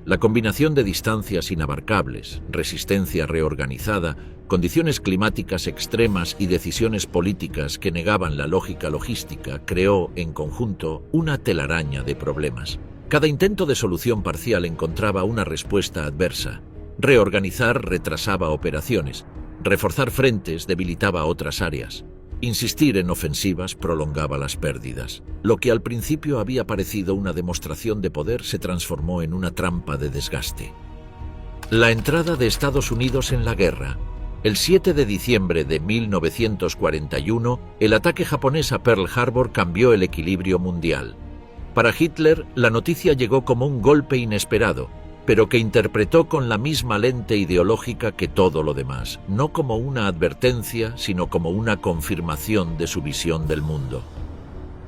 La combinación de distancias inabarcables, resistencia reorganizada, condiciones climáticas extremas y decisiones políticas que negaban la lógica logística creó, en conjunto, una telaraña de problemas. Cada intento de solución parcial encontraba una respuesta adversa. Reorganizar retrasaba operaciones. Reforzar frentes debilitaba otras áreas. Insistir en ofensivas prolongaba las pérdidas. Lo que al principio había parecido una demostración de poder se transformó en una trampa de desgaste. La entrada de Estados Unidos en la guerra. El 7 de diciembre de 1941, el ataque japonés a Pearl Harbor cambió el equilibrio mundial. Para Hitler, la noticia llegó como un golpe inesperado, pero que interpretó con la misma lente ideológica que todo lo demás, no como una advertencia, sino como una confirmación de su visión del mundo.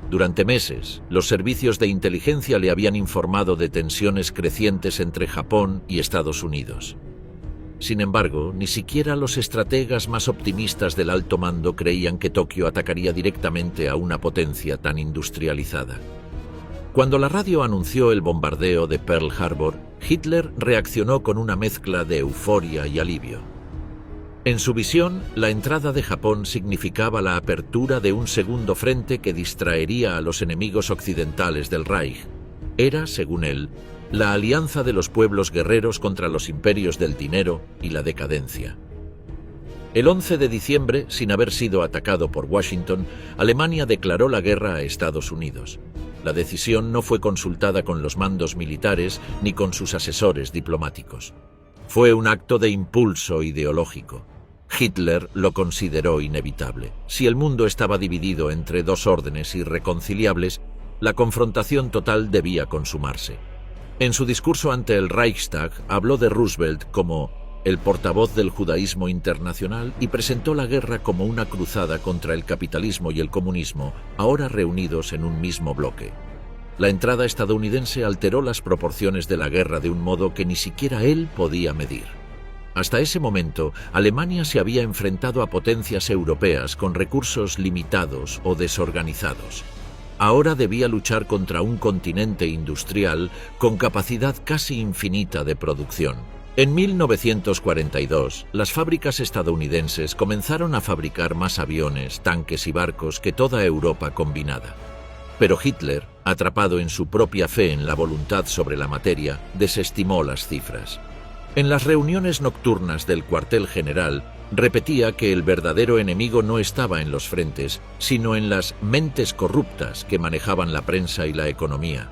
Durante meses, los servicios de inteligencia le habían informado de tensiones crecientes entre Japón y Estados Unidos. Sin embargo, ni siquiera los estrategas más optimistas del alto mando creían que Tokio atacaría directamente a una potencia tan industrializada. Cuando la radio anunció el bombardeo de Pearl Harbor, Hitler reaccionó con una mezcla de euforia y alivio. En su visión, la entrada de Japón significaba la apertura de un segundo frente que distraería a los enemigos occidentales del Reich. Era, según él, la alianza de los pueblos guerreros contra los imperios del dinero y la decadencia. El 11 de diciembre, sin haber sido atacado por Washington, Alemania declaró la guerra a Estados Unidos. La decisión no fue consultada con los mandos militares ni con sus asesores diplomáticos. Fue un acto de impulso ideológico. Hitler lo consideró inevitable. Si el mundo estaba dividido entre dos órdenes irreconciliables, la confrontación total debía consumarse. En su discurso ante el Reichstag habló de Roosevelt como el portavoz del judaísmo internacional y presentó la guerra como una cruzada contra el capitalismo y el comunismo, ahora reunidos en un mismo bloque. La entrada estadounidense alteró las proporciones de la guerra de un modo que ni siquiera él podía medir. Hasta ese momento, Alemania se había enfrentado a potencias europeas con recursos limitados o desorganizados. Ahora debía luchar contra un continente industrial con capacidad casi infinita de producción. En 1942, las fábricas estadounidenses comenzaron a fabricar más aviones, tanques y barcos que toda Europa combinada. Pero Hitler, atrapado en su propia fe en la voluntad sobre la materia, desestimó las cifras. En las reuniones nocturnas del cuartel general, repetía que el verdadero enemigo no estaba en los frentes, sino en las mentes corruptas que manejaban la prensa y la economía.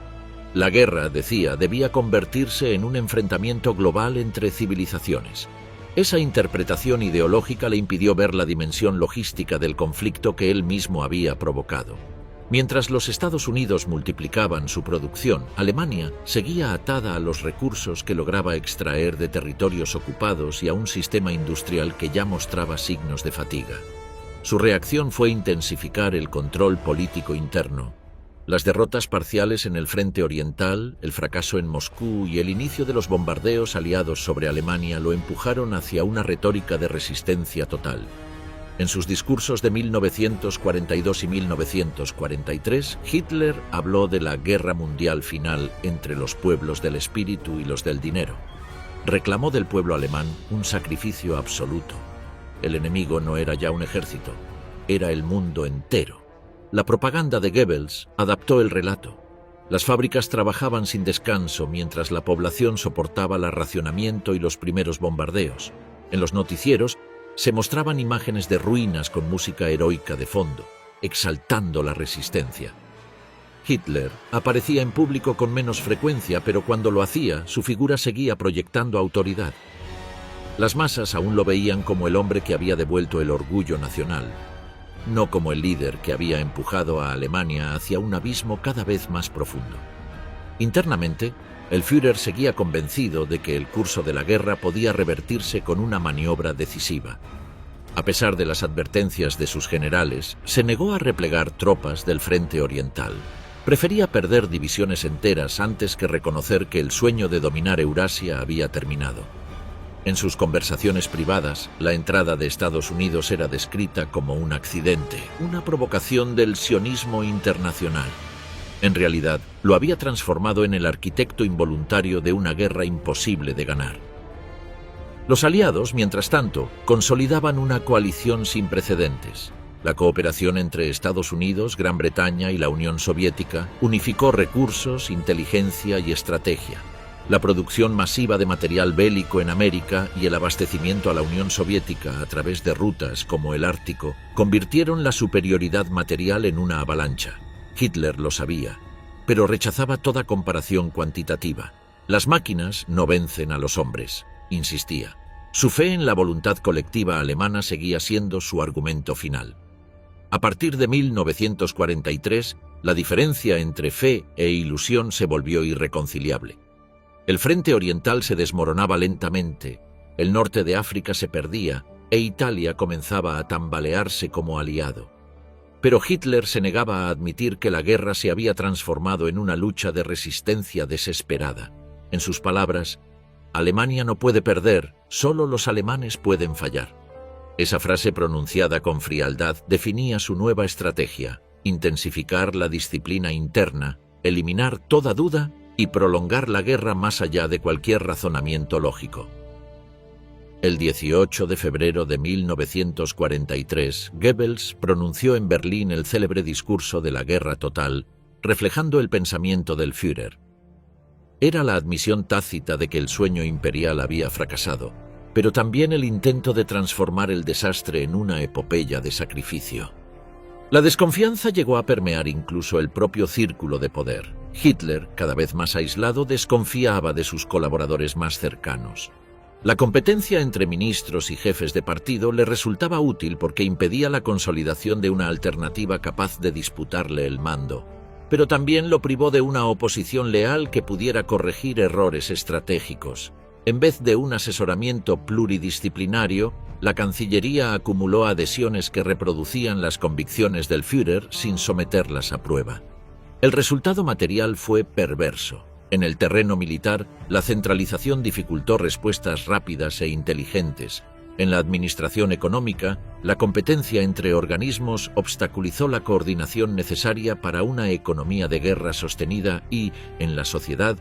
La guerra, decía, debía convertirse en un enfrentamiento global entre civilizaciones. Esa interpretación ideológica le impidió ver la dimensión logística del conflicto que él mismo había provocado. Mientras los Estados Unidos multiplicaban su producción, Alemania seguía atada a los recursos que lograba extraer de territorios ocupados y a un sistema industrial que ya mostraba signos de fatiga. Su reacción fue intensificar el control político interno. Las derrotas parciales en el frente oriental, el fracaso en Moscú y el inicio de los bombardeos aliados sobre Alemania lo empujaron hacia una retórica de resistencia total. En sus discursos de 1942 y 1943, Hitler habló de la guerra mundial final entre los pueblos del espíritu y los del dinero. Reclamó del pueblo alemán un sacrificio absoluto. El enemigo no era ya un ejército, era el mundo entero. La propaganda de Goebbels adaptó el relato. Las fábricas trabajaban sin descanso mientras la población soportaba el racionamiento y los primeros bombardeos. En los noticieros se mostraban imágenes de ruinas con música heroica de fondo, exaltando la resistencia. Hitler aparecía en público con menos frecuencia, pero cuando lo hacía, su figura seguía proyectando autoridad. Las masas aún lo veían como el hombre que había devuelto el orgullo nacional, no como el líder que había empujado a Alemania hacia un abismo cada vez más profundo. Internamente, el Führer seguía convencido de que el curso de la guerra podía revertirse con una maniobra decisiva. A pesar de las advertencias de sus generales, se negó a replegar tropas del frente oriental. Prefería perder divisiones enteras antes que reconocer que el sueño de dominar Eurasia había terminado. En sus conversaciones privadas, la entrada de Estados Unidos era descrita como un accidente, una provocación del sionismo internacional. En realidad, lo había transformado en el arquitecto involuntario de una guerra imposible de ganar. Los aliados, mientras tanto, consolidaban una coalición sin precedentes. La cooperación entre Estados Unidos, Gran Bretaña y la Unión Soviética unificó recursos, inteligencia y estrategia. La producción masiva de material bélico en América y el abastecimiento a la Unión Soviética a través de rutas como el Ártico convirtieron la superioridad material en una avalancha. Hitler lo sabía, pero rechazaba toda comparación cuantitativa. Las máquinas no vencen a los hombres, insistía. Su fe en la voluntad colectiva alemana seguía siendo su argumento final. A partir de 1943, la diferencia entre fe e ilusión se volvió irreconciliable. El frente oriental se desmoronaba lentamente, el norte de África se perdía e Italia comenzaba a tambalearse como aliado. Pero Hitler se negaba a admitir que la guerra se había transformado en una lucha de resistencia desesperada. En sus palabras, Alemania no puede perder, solo los alemanes pueden fallar. Esa frase pronunciada con frialdad definía su nueva estrategia: intensificar la disciplina interna, eliminar toda duda y prolongar la guerra más allá de cualquier razonamiento lógico. El 18 de febrero de 1943, Goebbels pronunció en Berlín el célebre discurso de la guerra total, reflejando el pensamiento del Führer. Era la admisión tácita de que el sueño imperial había fracasado, pero también el intento de transformar el desastre en una epopeya de sacrificio. La desconfianza llegó a permear incluso el propio círculo de poder. Hitler, cada vez más aislado, desconfiaba de sus colaboradores más cercanos. La competencia entre ministros y jefes de partido le resultaba útil porque impedía la consolidación de una alternativa capaz de disputarle el mando, pero también lo privó de una oposición leal que pudiera corregir errores estratégicos. En vez de un asesoramiento pluridisciplinario, la Cancillería acumuló adhesiones que reproducían las convicciones del Führer sin someterlas a prueba. El resultado material fue perverso. En el terreno militar, la centralización dificultó respuestas rápidas e inteligentes. En la administración económica, la competencia entre organismos obstaculizó la coordinación necesaria para una economía de guerra sostenida y, en la sociedad,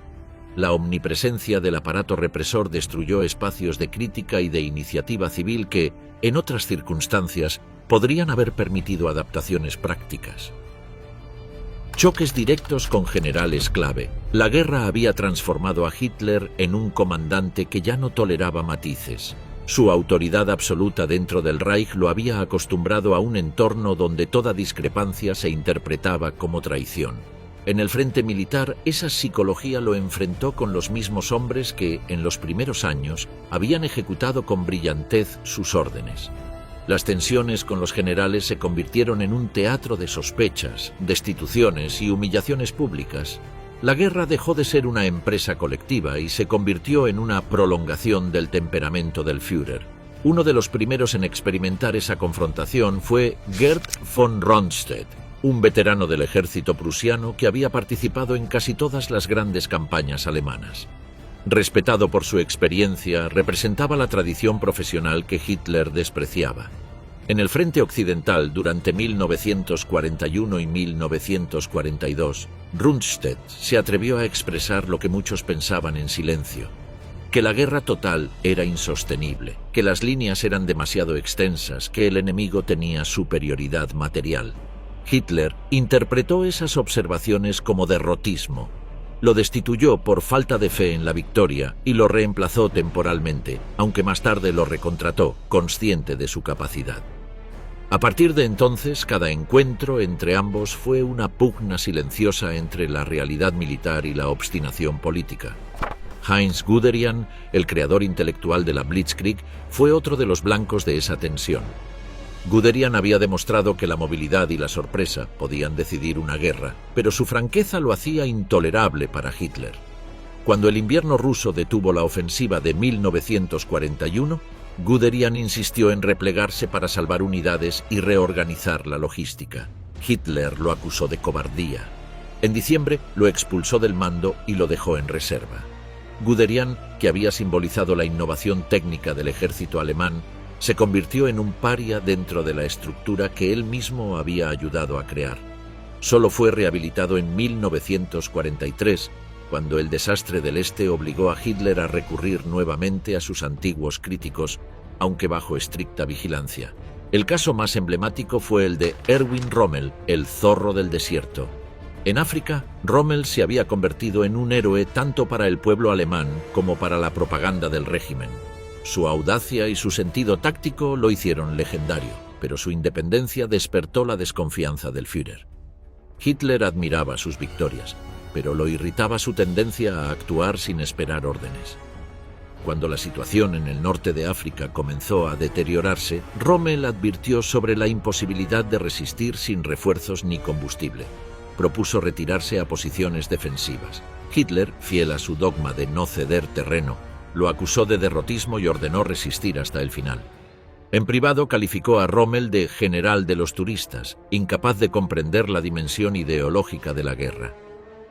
la omnipresencia del aparato represor destruyó espacios de crítica y de iniciativa civil que, en otras circunstancias, podrían haber permitido adaptaciones prácticas. Choques directos con generales clave. La guerra había transformado a Hitler en un comandante que ya no toleraba matices. Su autoridad absoluta dentro del Reich lo había acostumbrado a un entorno donde toda discrepancia se interpretaba como traición. En el frente militar, esa psicología lo enfrentó con los mismos hombres que, en los primeros años, habían ejecutado con brillantez sus órdenes. Las tensiones con los generales se convirtieron en un teatro de sospechas, destituciones y humillaciones públicas. La guerra dejó de ser una empresa colectiva y se convirtió en una prolongación del temperamento del Führer. Uno de los primeros en experimentar esa confrontación fue Gerd von Rundstedt, un veterano del ejército prusiano que había participado en casi todas las grandes campañas alemanas. Respetado por su experiencia, representaba la tradición profesional que Hitler despreciaba. En el frente occidental, durante 1941 y 1942, Rundstedt se atrevió a expresar lo que muchos pensaban en silencio: que la guerra total era insostenible, que las líneas eran demasiado extensas, que el enemigo tenía superioridad material. Hitler interpretó esas observaciones como derrotismo. Lo destituyó por falta de fe en la victoria y lo reemplazó temporalmente, aunque más tarde lo recontrató, consciente de su capacidad. A partir de entonces, cada encuentro entre ambos fue una pugna silenciosa entre la realidad militar y la obstinación política. Heinz Guderian, el creador intelectual de la Blitzkrieg, fue otro de los blancos de esa tensión. Guderian había demostrado que la movilidad y la sorpresa podían decidir una guerra, pero su franqueza lo hacía intolerable para Hitler. Cuando el invierno ruso detuvo la ofensiva de 1941, Guderian insistió en replegarse para salvar unidades y reorganizar la logística. Hitler lo acusó de cobardía. En diciembre lo expulsó del mando y lo dejó en reserva. Guderian, que había simbolizado la innovación técnica del ejército alemán, se convirtió en un paria dentro de la estructura que él mismo había ayudado a crear. Solo fue rehabilitado en 1943, cuando el desastre del Este obligó a Hitler a recurrir nuevamente a sus antiguos críticos, aunque bajo estricta vigilancia. El caso más emblemático fue el de Erwin Rommel, el zorro del desierto. En África, Rommel se había convertido en un héroe tanto para el pueblo alemán como para la propaganda del régimen. Su audacia y su sentido táctico lo hicieron legendario, pero su independencia despertó la desconfianza del Führer. Hitler admiraba sus victorias, pero lo irritaba su tendencia a actuar sin esperar órdenes. Cuando la situación en el norte de África comenzó a deteriorarse, Rommel advirtió sobre la imposibilidad de resistir sin refuerzos ni combustible. Propuso retirarse a posiciones defensivas. Hitler, fiel a su dogma de no ceder terreno, lo acusó de derrotismo y ordenó resistir hasta el final. En privado calificó a Rommel de general de los turistas, incapaz de comprender la dimensión ideológica de la guerra.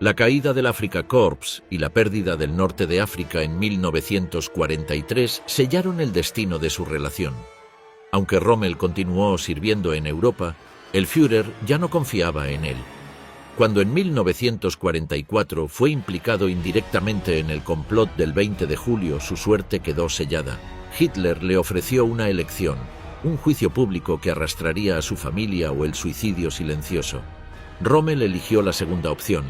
La caída del Afrika Korps y la pérdida del norte de África en 1943 sellaron el destino de su relación. Aunque Rommel continuó sirviendo en Europa, el Führer ya no confiaba en él. Cuando en 1944 fue implicado indirectamente en el complot del 20 de julio, su suerte quedó sellada. Hitler le ofreció una elección: un juicio público que arrastraría a su familia o el suicidio silencioso. Rommel eligió la segunda opción.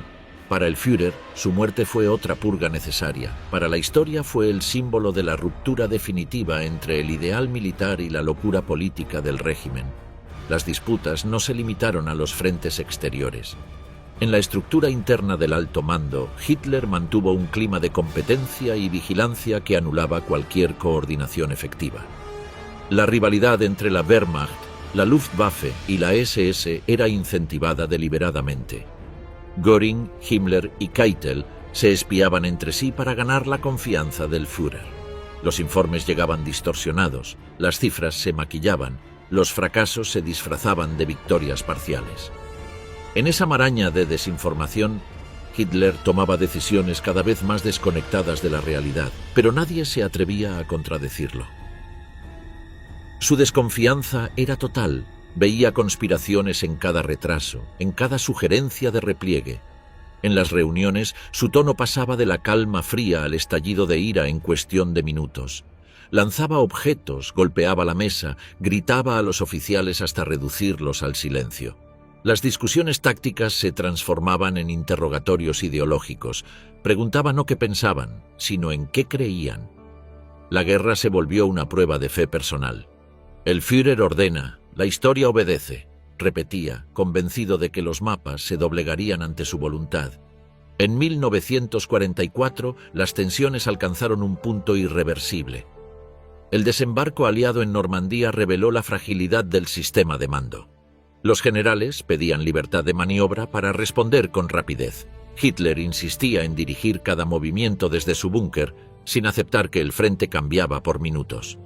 Para el Führer, su muerte fue otra purga necesaria. Para la historia fue el símbolo de la ruptura definitiva entre el ideal militar y la locura política del régimen. Las disputas no se limitaron a los frentes exteriores. En la estructura interna del alto mando, Hitler mantuvo un clima de competencia y vigilancia que anulaba cualquier coordinación efectiva. La rivalidad entre la Wehrmacht, la Luftwaffe y la SS era incentivada deliberadamente. Göring, Himmler y Keitel se espiaban entre sí para ganar la confianza del Führer. Los informes llegaban distorsionados, las cifras se maquillaban, los fracasos se disfrazaban de victorias parciales. En esa maraña de desinformación, Hitler tomaba decisiones cada vez más desconectadas de la realidad, pero nadie se atrevía a contradecirlo. Su desconfianza era total. Veía conspiraciones en cada retraso, en cada sugerencia de repliegue. En las reuniones, su tono pasaba de la calma fría al estallido de ira en cuestión de minutos. Lanzaba objetos, golpeaba la mesa, gritaba a los oficiales hasta reducirlos al silencio. Las discusiones tácticas se transformaban en interrogatorios ideológicos. Preguntaba no qué pensaban, sino en qué creían. La guerra se volvió una prueba de fe personal. El Führer ordena, la historia obedece. repetía, convencido de que los mapas se doblegarían ante su voluntad. En 1944, las tensiones alcanzaron un punto irreversible. El desembarco aliado en Normandía reveló la fragilidad del sistema de mando. Los generales pedían libertad de maniobra para responder con rapidez. Hitler insistía en dirigir cada movimiento desde su búnker, sin aceptar que el frente cambiaba por minutos.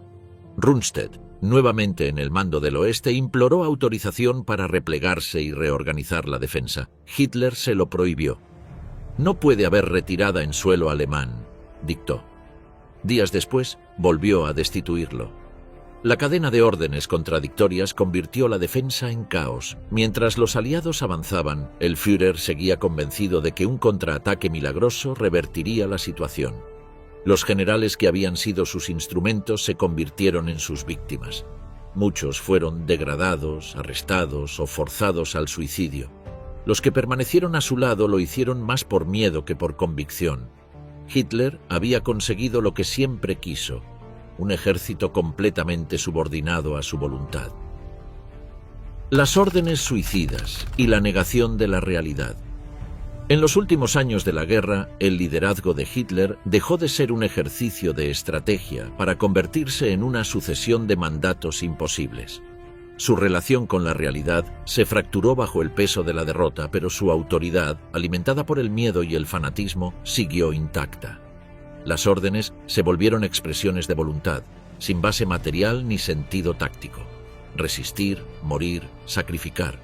Rundstedt, nuevamente en el mando del oeste, imploró autorización para replegarse y reorganizar la defensa. Hitler se lo prohibió. «No puede haber retirada en suelo alemán», dictó. Días después, volvió a destituirlo. La cadena de órdenes contradictorias convirtió la defensa en caos. Mientras los aliados avanzaban, el Führer seguía convencido de que un contraataque milagroso revertiría la situación. Los generales que habían sido sus instrumentos se convirtieron en sus víctimas. Muchos fueron degradados, arrestados o forzados al suicidio. Los que permanecieron a su lado lo hicieron más por miedo que por convicción. Hitler había conseguido lo que siempre quiso: un ejército completamente subordinado a su voluntad. Las órdenes suicidas y la negación de la realidad. En los últimos años de la guerra, el liderazgo de Hitler dejó de ser un ejercicio de estrategia para convertirse en una sucesión de mandatos imposibles. Su relación con la realidad se fracturó bajo el peso de la derrota, pero su autoridad, alimentada por el miedo y el fanatismo, siguió intacta. Las órdenes se volvieron expresiones de voluntad, sin base material ni sentido táctico. Resistir, morir, sacrificar.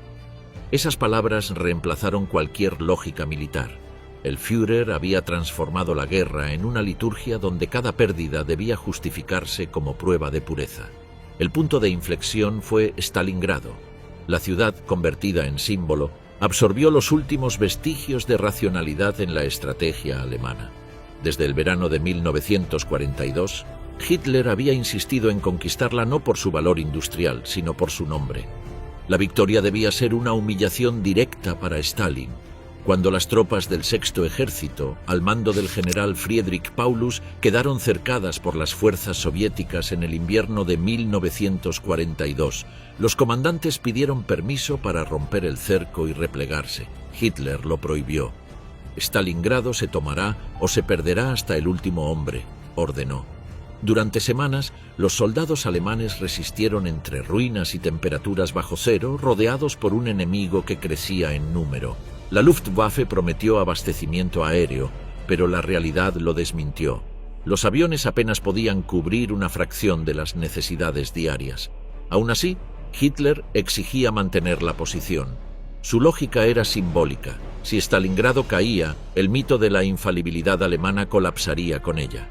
Esas palabras reemplazaron cualquier lógica militar. El Führer había transformado la guerra en una liturgia donde cada pérdida debía justificarse como prueba de pureza. El punto de inflexión fue Stalingrado. La ciudad, convertida en símbolo, absorbió los últimos vestigios de racionalidad en la estrategia alemana. Desde el verano de 1942, Hitler había insistido en conquistarla no por su valor industrial, sino por su nombre. La victoria debía ser una humillación directa para Stalin. Cuando las tropas del Sexto Ejército, al mando del general Friedrich Paulus, quedaron cercadas por las fuerzas soviéticas en el invierno de 1942, los comandantes pidieron permiso para romper el cerco y replegarse. Hitler lo prohibió. «Stalingrado se tomará o se perderá hasta el último hombre», ordenó. Durante semanas, los soldados alemanes resistieron entre ruinas y temperaturas bajo cero, rodeados por un enemigo que crecía en número. La Luftwaffe prometió abastecimiento aéreo, pero la realidad lo desmintió. Los aviones apenas podían cubrir una fracción de las necesidades diarias. Aún así, Hitler exigía mantener la posición. Su lógica era simbólica. Si Stalingrado caía, el mito de la infalibilidad alemana colapsaría con ella.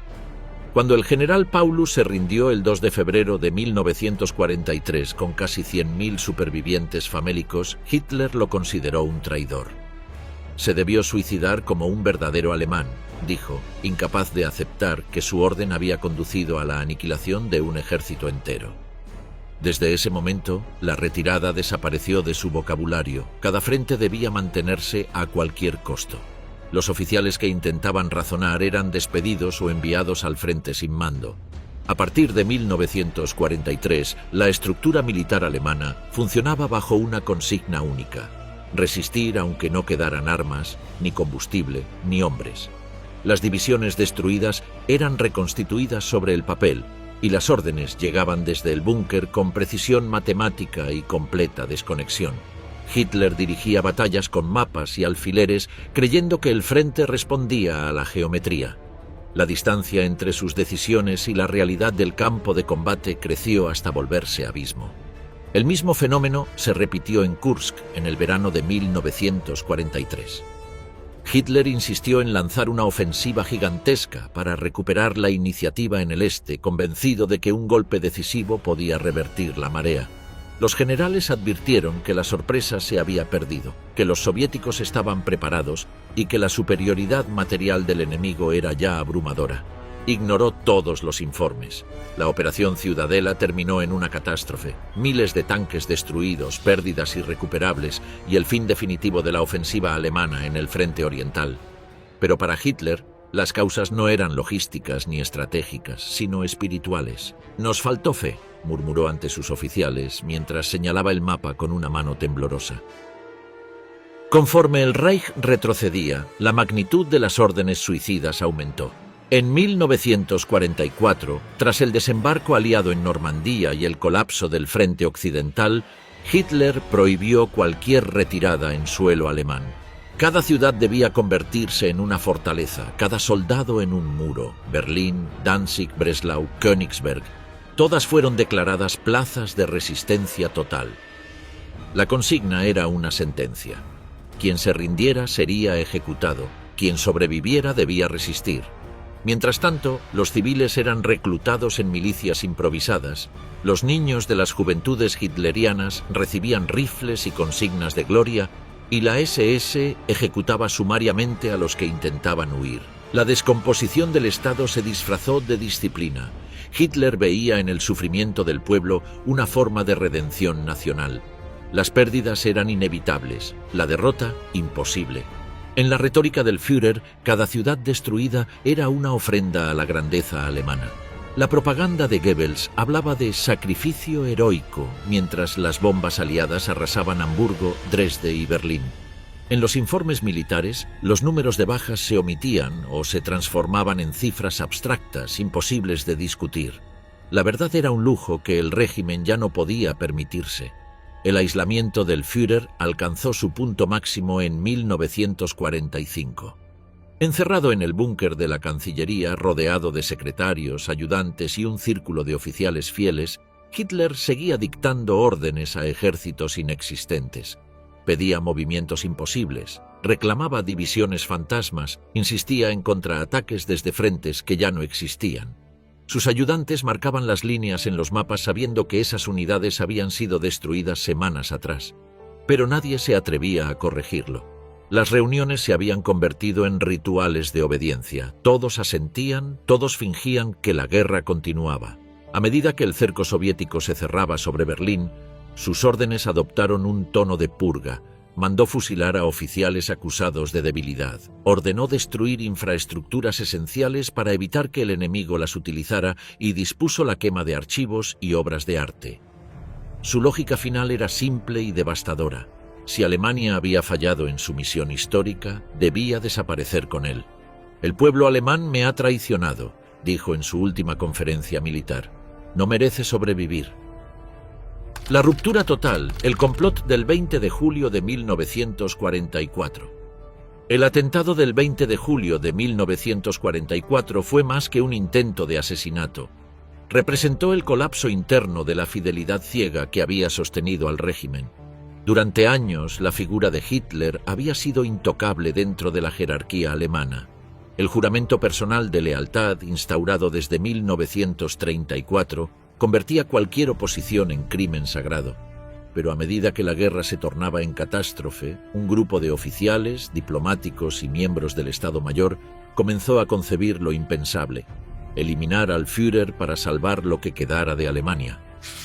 Cuando el general Paulus se rindió el 2 de febrero de 1943 con casi 100.000 supervivientes famélicos, Hitler lo consideró un traidor. Se debió suicidar como un verdadero alemán, dijo, incapaz de aceptar que su orden había conducido a la aniquilación de un ejército entero. Desde ese momento, la retirada desapareció de su vocabulario. Cada frente debía mantenerse a cualquier costo. Los oficiales que intentaban razonar eran despedidos o enviados al frente sin mando. A partir de 1943, la estructura militar alemana funcionaba bajo una consigna única: resistir aunque no quedaran armas, ni combustible, ni hombres. Las divisiones destruidas eran reconstituidas sobre el papel, y las órdenes llegaban desde el búnker con precisión matemática y completa desconexión. Hitler dirigía batallas con mapas y alfileres, creyendo que el frente respondía a la geometría. La distancia entre sus decisiones y la realidad del campo de combate creció hasta volverse abismo. El mismo fenómeno se repitió en Kursk en el verano de 1943. Hitler insistió en lanzar una ofensiva gigantesca para recuperar la iniciativa en el este, convencido de que un golpe decisivo podía revertir la marea. Los generales advirtieron que la sorpresa se había perdido, que los soviéticos estaban preparados y que la superioridad material del enemigo era ya abrumadora. Ignoró todos los informes. La operación Ciudadela terminó en una catástrofe, miles de tanques destruidos, pérdidas irrecuperables y el fin definitivo de la ofensiva alemana en el frente oriental. Pero para Hitler, las causas no eran logísticas ni estratégicas, sino espirituales. Nos faltó fe. murmuró ante sus oficiales mientras señalaba el mapa con una mano temblorosa. Conforme el Reich retrocedía, la magnitud de las órdenes suicidas aumentó. En 1944, tras el desembarco aliado en Normandía y el colapso del frente occidental, Hitler prohibió cualquier retirada en suelo alemán. Cada ciudad debía convertirse en una fortaleza, cada soldado en un muro. Berlín, Danzig, Breslau, Königsberg, todas fueron declaradas plazas de resistencia total. La consigna era una sentencia. Quien se rindiera sería ejecutado, quien sobreviviera debía resistir. Mientras tanto, los civiles eran reclutados en milicias improvisadas, los niños de las juventudes hitlerianas recibían rifles y consignas de gloria, y la SS ejecutaba sumariamente a los que intentaban huir. La descomposición del Estado se disfrazó de disciplina. Hitler veía en el sufrimiento del pueblo una forma de redención nacional. Las pérdidas eran inevitables, la derrota imposible. En la retórica del Führer, cada ciudad destruida era una ofrenda a la grandeza alemana. La propaganda de Goebbels hablaba de sacrificio heroico, mientras las bombas aliadas arrasaban Hamburgo, Dresde y Berlín. En los informes militares, los números de bajas se omitían o se transformaban en cifras abstractas, imposibles de discutir. La verdad era un lujo que el régimen ya no podía permitirse. El aislamiento del Führer alcanzó su punto máximo en 1945. Encerrado en el búnker de la Cancillería, rodeado de secretarios, ayudantes y un círculo de oficiales fieles, Hitler seguía dictando órdenes a ejércitos inexistentes. Pedía movimientos imposibles, reclamaba divisiones fantasmas, insistía en contraataques desde frentes que ya no existían. Sus ayudantes marcaban las líneas en los mapas sabiendo que esas unidades habían sido destruidas semanas atrás, pero nadie se atrevía a corregirlo. Las reuniones se habían convertido en rituales de obediencia. Todos asentían, todos fingían que la guerra continuaba. A medida que el cerco soviético se cerraba sobre Berlín, sus órdenes adoptaron un tono de purga. Mandó fusilar a oficiales acusados de debilidad. Ordenó destruir infraestructuras esenciales para evitar que el enemigo las utilizara y dispuso la quema de archivos y obras de arte. Su lógica final era simple y devastadora. Si Alemania había fallado en su misión histórica, debía desaparecer con él. «El pueblo alemán me ha traicionado», dijo en su última conferencia militar. «No merece sobrevivir». La ruptura total, el complot del 20 de julio de 1944. El atentado del 20 de julio de 1944 fue más que un intento de asesinato. Representó el colapso interno de la fidelidad ciega que había sostenido al régimen. Durante años, la figura de Hitler había sido intocable dentro de la jerarquía alemana. El juramento personal de lealtad, instaurado desde 1934, convertía cualquier oposición en crimen sagrado. Pero a medida que la guerra se tornaba en catástrofe, un grupo de oficiales, diplomáticos y miembros del Estado Mayor comenzó a concebir lo impensable: eliminar al Führer para salvar lo que quedara de Alemania.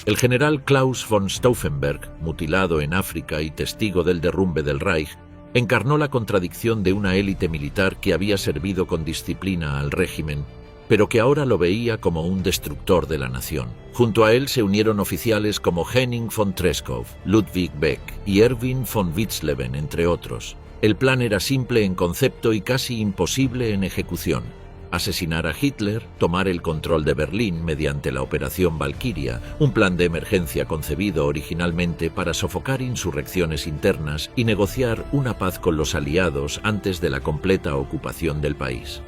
El general Klaus von Stauffenberg, mutilado en África y testigo del derrumbe del Reich, encarnó la contradicción de una élite militar que había servido con disciplina al régimen, pero que ahora lo veía como un destructor de la nación. Junto a él se unieron oficiales como Henning von Treschow, Ludwig Beck y Erwin von Witzleben, entre otros. El plan era simple en concepto y casi imposible en ejecución: asesinar a Hitler, tomar el control de Berlín mediante la Operación Valquiria, un plan de emergencia concebido originalmente para sofocar insurrecciones internas y negociar una paz con los aliados antes de la completa ocupación del país.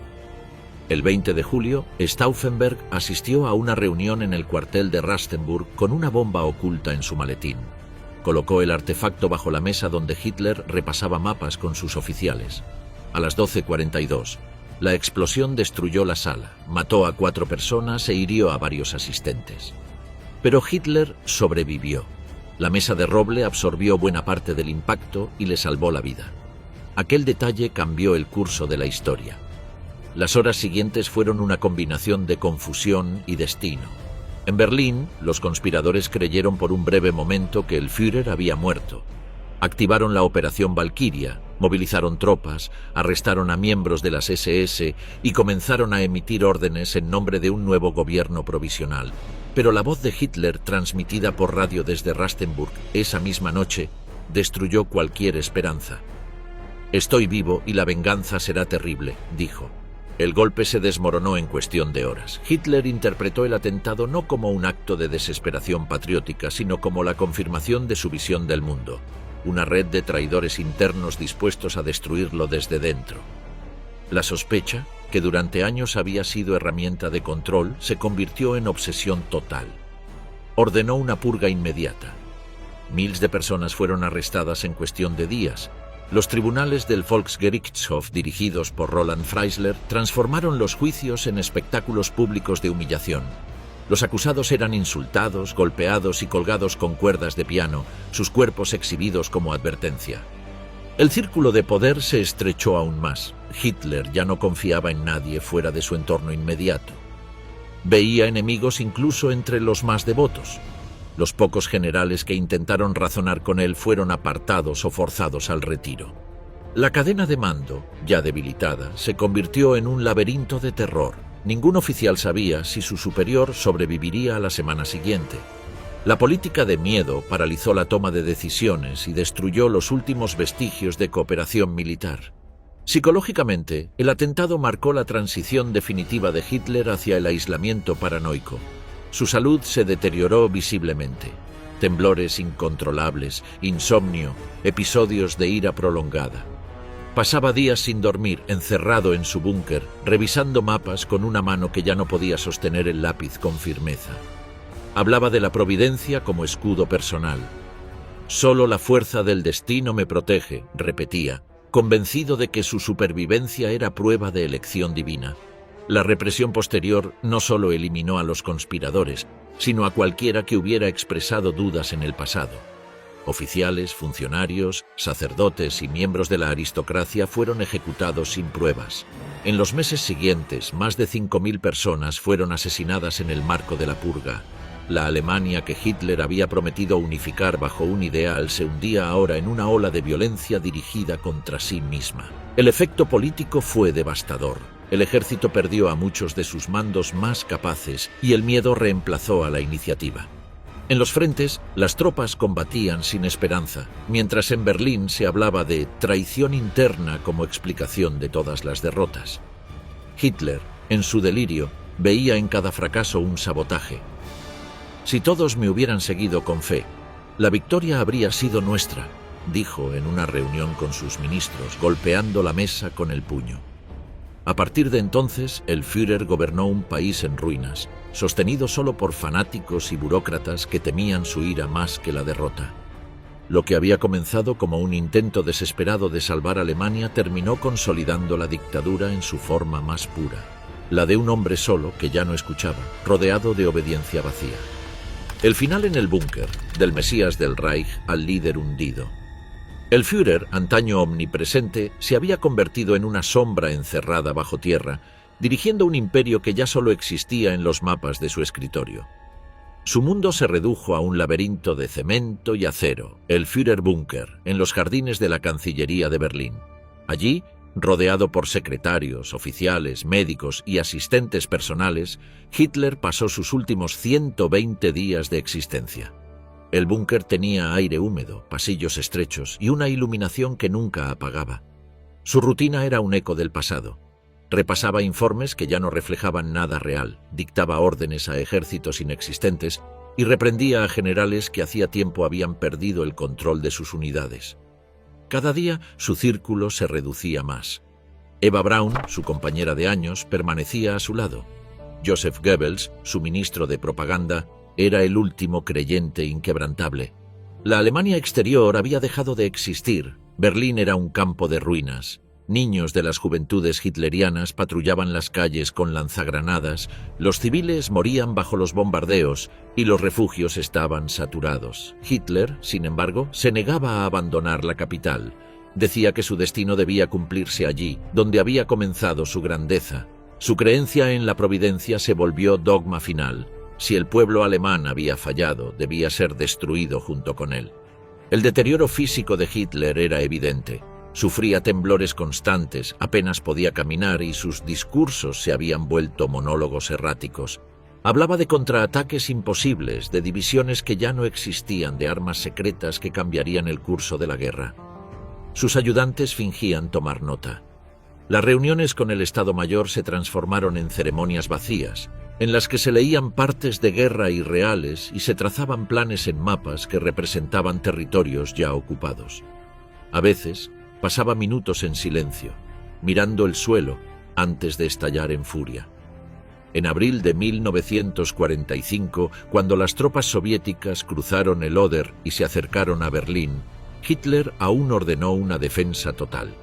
El 20 de julio, Stauffenberg asistió a una reunión en el cuartel de Rastenburg con una bomba oculta en su maletín. Colocó el artefacto bajo la mesa donde Hitler repasaba mapas con sus oficiales. A las 12:42, la explosión destruyó la sala, mató a 4 personas e hirió a varios asistentes. Pero Hitler sobrevivió. La mesa de roble absorbió buena parte del impacto y le salvó la vida. Aquel detalle cambió el curso de la historia. Las horas siguientes fueron una combinación de confusión y destino. En Berlín, los conspiradores creyeron por un breve momento que el Führer había muerto. Activaron la Operación Valquiria, movilizaron tropas, arrestaron a miembros de las SS y comenzaron a emitir órdenes en nombre de un nuevo gobierno provisional. Pero la voz de Hitler, transmitida por radio desde Rastenburg esa misma noche, destruyó cualquier esperanza. «Estoy vivo y la venganza será terrible», dijo. El golpe se desmoronó en cuestión de horas. Hitler interpretó el atentado no como un acto de desesperación patriótica, sino como la confirmación de su visión del mundo, una red de traidores internos dispuestos a destruirlo desde dentro. La sospecha, que durante años había sido herramienta de control, se convirtió en obsesión total. Ordenó una purga inmediata. Miles de personas fueron arrestadas en cuestión de días. Los tribunales del Volksgerichtshof, dirigidos por Roland Freisler, transformaron los juicios en espectáculos públicos de humillación. Los acusados eran insultados, golpeados y colgados con cuerdas de piano, sus cuerpos exhibidos como advertencia. El círculo de poder se estrechó aún más. Hitler ya no confiaba en nadie fuera de su entorno inmediato. Veía enemigos incluso entre los más devotos. Los pocos generales que intentaron razonar con él fueron apartados o forzados al retiro. La cadena de mando, ya debilitada, se convirtió en un laberinto de terror. Ningún oficial sabía si su superior sobreviviría a la semana siguiente. La política de miedo paralizó la toma de decisiones y destruyó los últimos vestigios de cooperación militar. Psicológicamente, el atentado marcó la transición definitiva de Hitler hacia el aislamiento paranoico. Su salud se deterioró visiblemente. Temblores incontrolables, insomnio, episodios de ira prolongada. Pasaba días sin dormir, encerrado en su búnker, revisando mapas con una mano que ya no podía sostener el lápiz con firmeza. Hablaba de la providencia como escudo personal. «Solo la fuerza del destino me protege», repetía, convencido de que su supervivencia era prueba de elección divina. La represión posterior no solo eliminó a los conspiradores, sino a cualquiera que hubiera expresado dudas en el pasado. Oficiales, funcionarios, sacerdotes y miembros de la aristocracia fueron ejecutados sin pruebas. En los meses siguientes, más de 5.000 personas fueron asesinadas en el marco de la purga. La Alemania que Hitler había prometido unificar bajo un ideal se hundía ahora en una ola de violencia dirigida contra sí misma. El efecto político fue devastador. El ejército perdió a muchos de sus mandos más capaces y el miedo reemplazó a la iniciativa. En los frentes, las tropas combatían sin esperanza, mientras en Berlín se hablaba de traición interna como explicación de todas las derrotas. Hitler, en su delirio, veía en cada fracaso un sabotaje. «Si todos me hubieran seguido con fe, la victoria habría sido nuestra», dijo en una reunión con sus ministros, golpeando la mesa con el puño. A partir de entonces, el Führer gobernó un país en ruinas, sostenido solo por fanáticos y burócratas que temían su ira más que la derrota. Lo que había comenzado como un intento desesperado de salvar a Alemania terminó consolidando la dictadura en su forma más pura, la de un hombre solo que ya no escuchaba, rodeado de obediencia vacía. El final en el búnker, del Mesías del Reich al líder hundido. El Führer, antaño omnipresente, se había convertido en una sombra encerrada bajo tierra, dirigiendo un imperio que ya solo existía en los mapas de su escritorio. Su mundo se redujo a un laberinto de cemento y acero, el Führerbunker, en los jardines de la Cancillería de Berlín. Allí, rodeado por secretarios, oficiales, médicos y asistentes personales, Hitler pasó sus últimos 120 días de existencia. El búnker tenía aire húmedo, pasillos estrechos y una iluminación que nunca apagaba. Su rutina era un eco del pasado. Repasaba informes que ya no reflejaban nada real, dictaba órdenes a ejércitos inexistentes y reprendía a generales que hacía tiempo habían perdido el control de sus unidades. Cada día su círculo se reducía más. Eva Braun, su compañera de años, permanecía a su lado. Joseph Goebbels, su ministro de propaganda, era el último creyente inquebrantable. La Alemania exterior había dejado de existir. Berlín era un campo de ruinas. Niños de las juventudes hitlerianas patrullaban las calles con lanzagranadas, los civiles morían bajo los bombardeos y los refugios estaban saturados. Hitler, sin embargo, se negaba a abandonar la capital. Decía que su destino debía cumplirse allí, donde había comenzado su grandeza. Su creencia en la providencia se volvió dogma final. Si el pueblo alemán había fallado, debía ser destruido junto con él. El deterioro físico de Hitler era evidente. Sufría temblores constantes, apenas podía caminar y sus discursos se habían vuelto monólogos erráticos. Hablaba de contraataques imposibles, de divisiones que ya no existían, de armas secretas que cambiarían el curso de la guerra. Sus ayudantes fingían tomar nota. Las reuniones con el Estado Mayor se transformaron en ceremonias vacías, en las que se leían partes de guerra irreales y se trazaban planes en mapas que representaban territorios ya ocupados. A veces, pasaba minutos en silencio, mirando el suelo antes de estallar en furia. En abril de 1945, cuando las tropas soviéticas cruzaron el Oder y se acercaron a Berlín, Hitler aún ordenó una defensa total.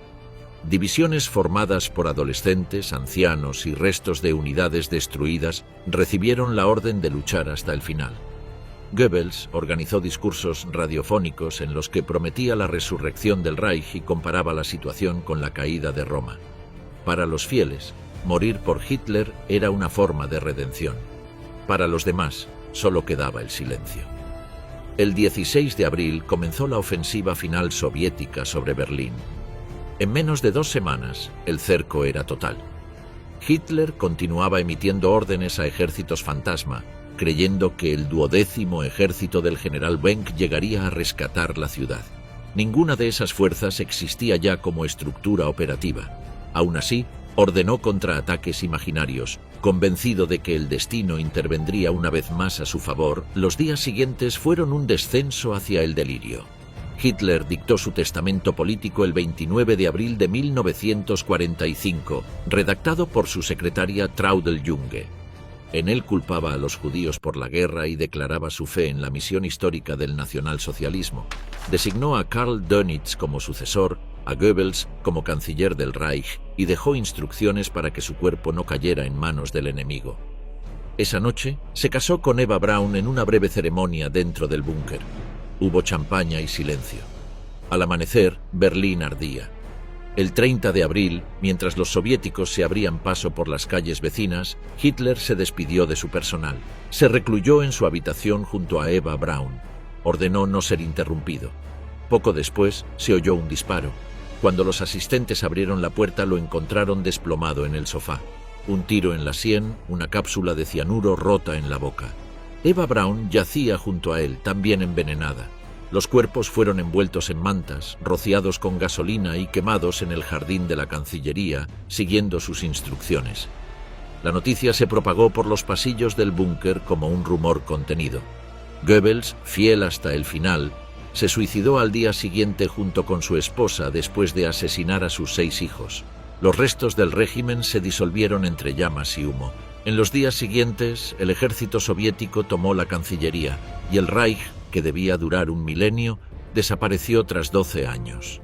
Divisiones formadas por adolescentes, ancianos y restos de unidades destruidas recibieron la orden de luchar hasta el final. Goebbels organizó discursos radiofónicos en los que prometía la resurrección del Reich y comparaba la situación con la caída de Roma. Para los fieles, morir por Hitler era una forma de redención. Para los demás, solo quedaba el silencio. El 16 de abril comenzó la ofensiva final soviética sobre Berlín. En menos de 2 semanas, el cerco era total. Hitler continuaba emitiendo órdenes a ejércitos fantasma, creyendo que el 12º ejército del general Wenck llegaría a rescatar la ciudad. Ninguna de esas fuerzas existía ya como estructura operativa. Aún así, ordenó contraataques imaginarios. Convencido de que el destino intervendría una vez más a su favor, los días siguientes fueron un descenso hacia el delirio. Hitler dictó su testamento político el 29 de abril de 1945, redactado por su secretaria Traudl Junge. En él culpaba a los judíos por la guerra y declaraba su fe en la misión histórica del nacionalsocialismo. Designó a Karl Dönitz como sucesor, a Goebbels como canciller del Reich y dejó instrucciones para que su cuerpo no cayera en manos del enemigo. Esa noche se casó con Eva Braun en una breve ceremonia dentro del búnker. Hubo champaña y silencio. Al amanecer, Berlín ardía. El 30 de abril, mientras los soviéticos se abrían paso por las calles vecinas, Hitler se despidió de su personal. Se recluyó en su habitación junto a Eva Braun. Ordenó no ser interrumpido. Poco después, se oyó un disparo. Cuando los asistentes abrieron la puerta, lo encontraron desplomado en el sofá. Un tiro en la sien, una cápsula de cianuro rota en la boca. Eva Braun yacía junto a él, también envenenada. Los cuerpos fueron envueltos en mantas, rociados con gasolina y quemados en el jardín de la Cancillería, siguiendo sus instrucciones. La noticia se propagó por los pasillos del búnker como un rumor contenido. Goebbels, fiel hasta el final, se suicidó al día siguiente junto con su esposa después de asesinar a sus 6 hijos. Los restos del régimen se disolvieron entre llamas y humo. En los días siguientes, el ejército soviético tomó la Cancillería y el Reich, que debía durar un milenio, desapareció tras 12 años.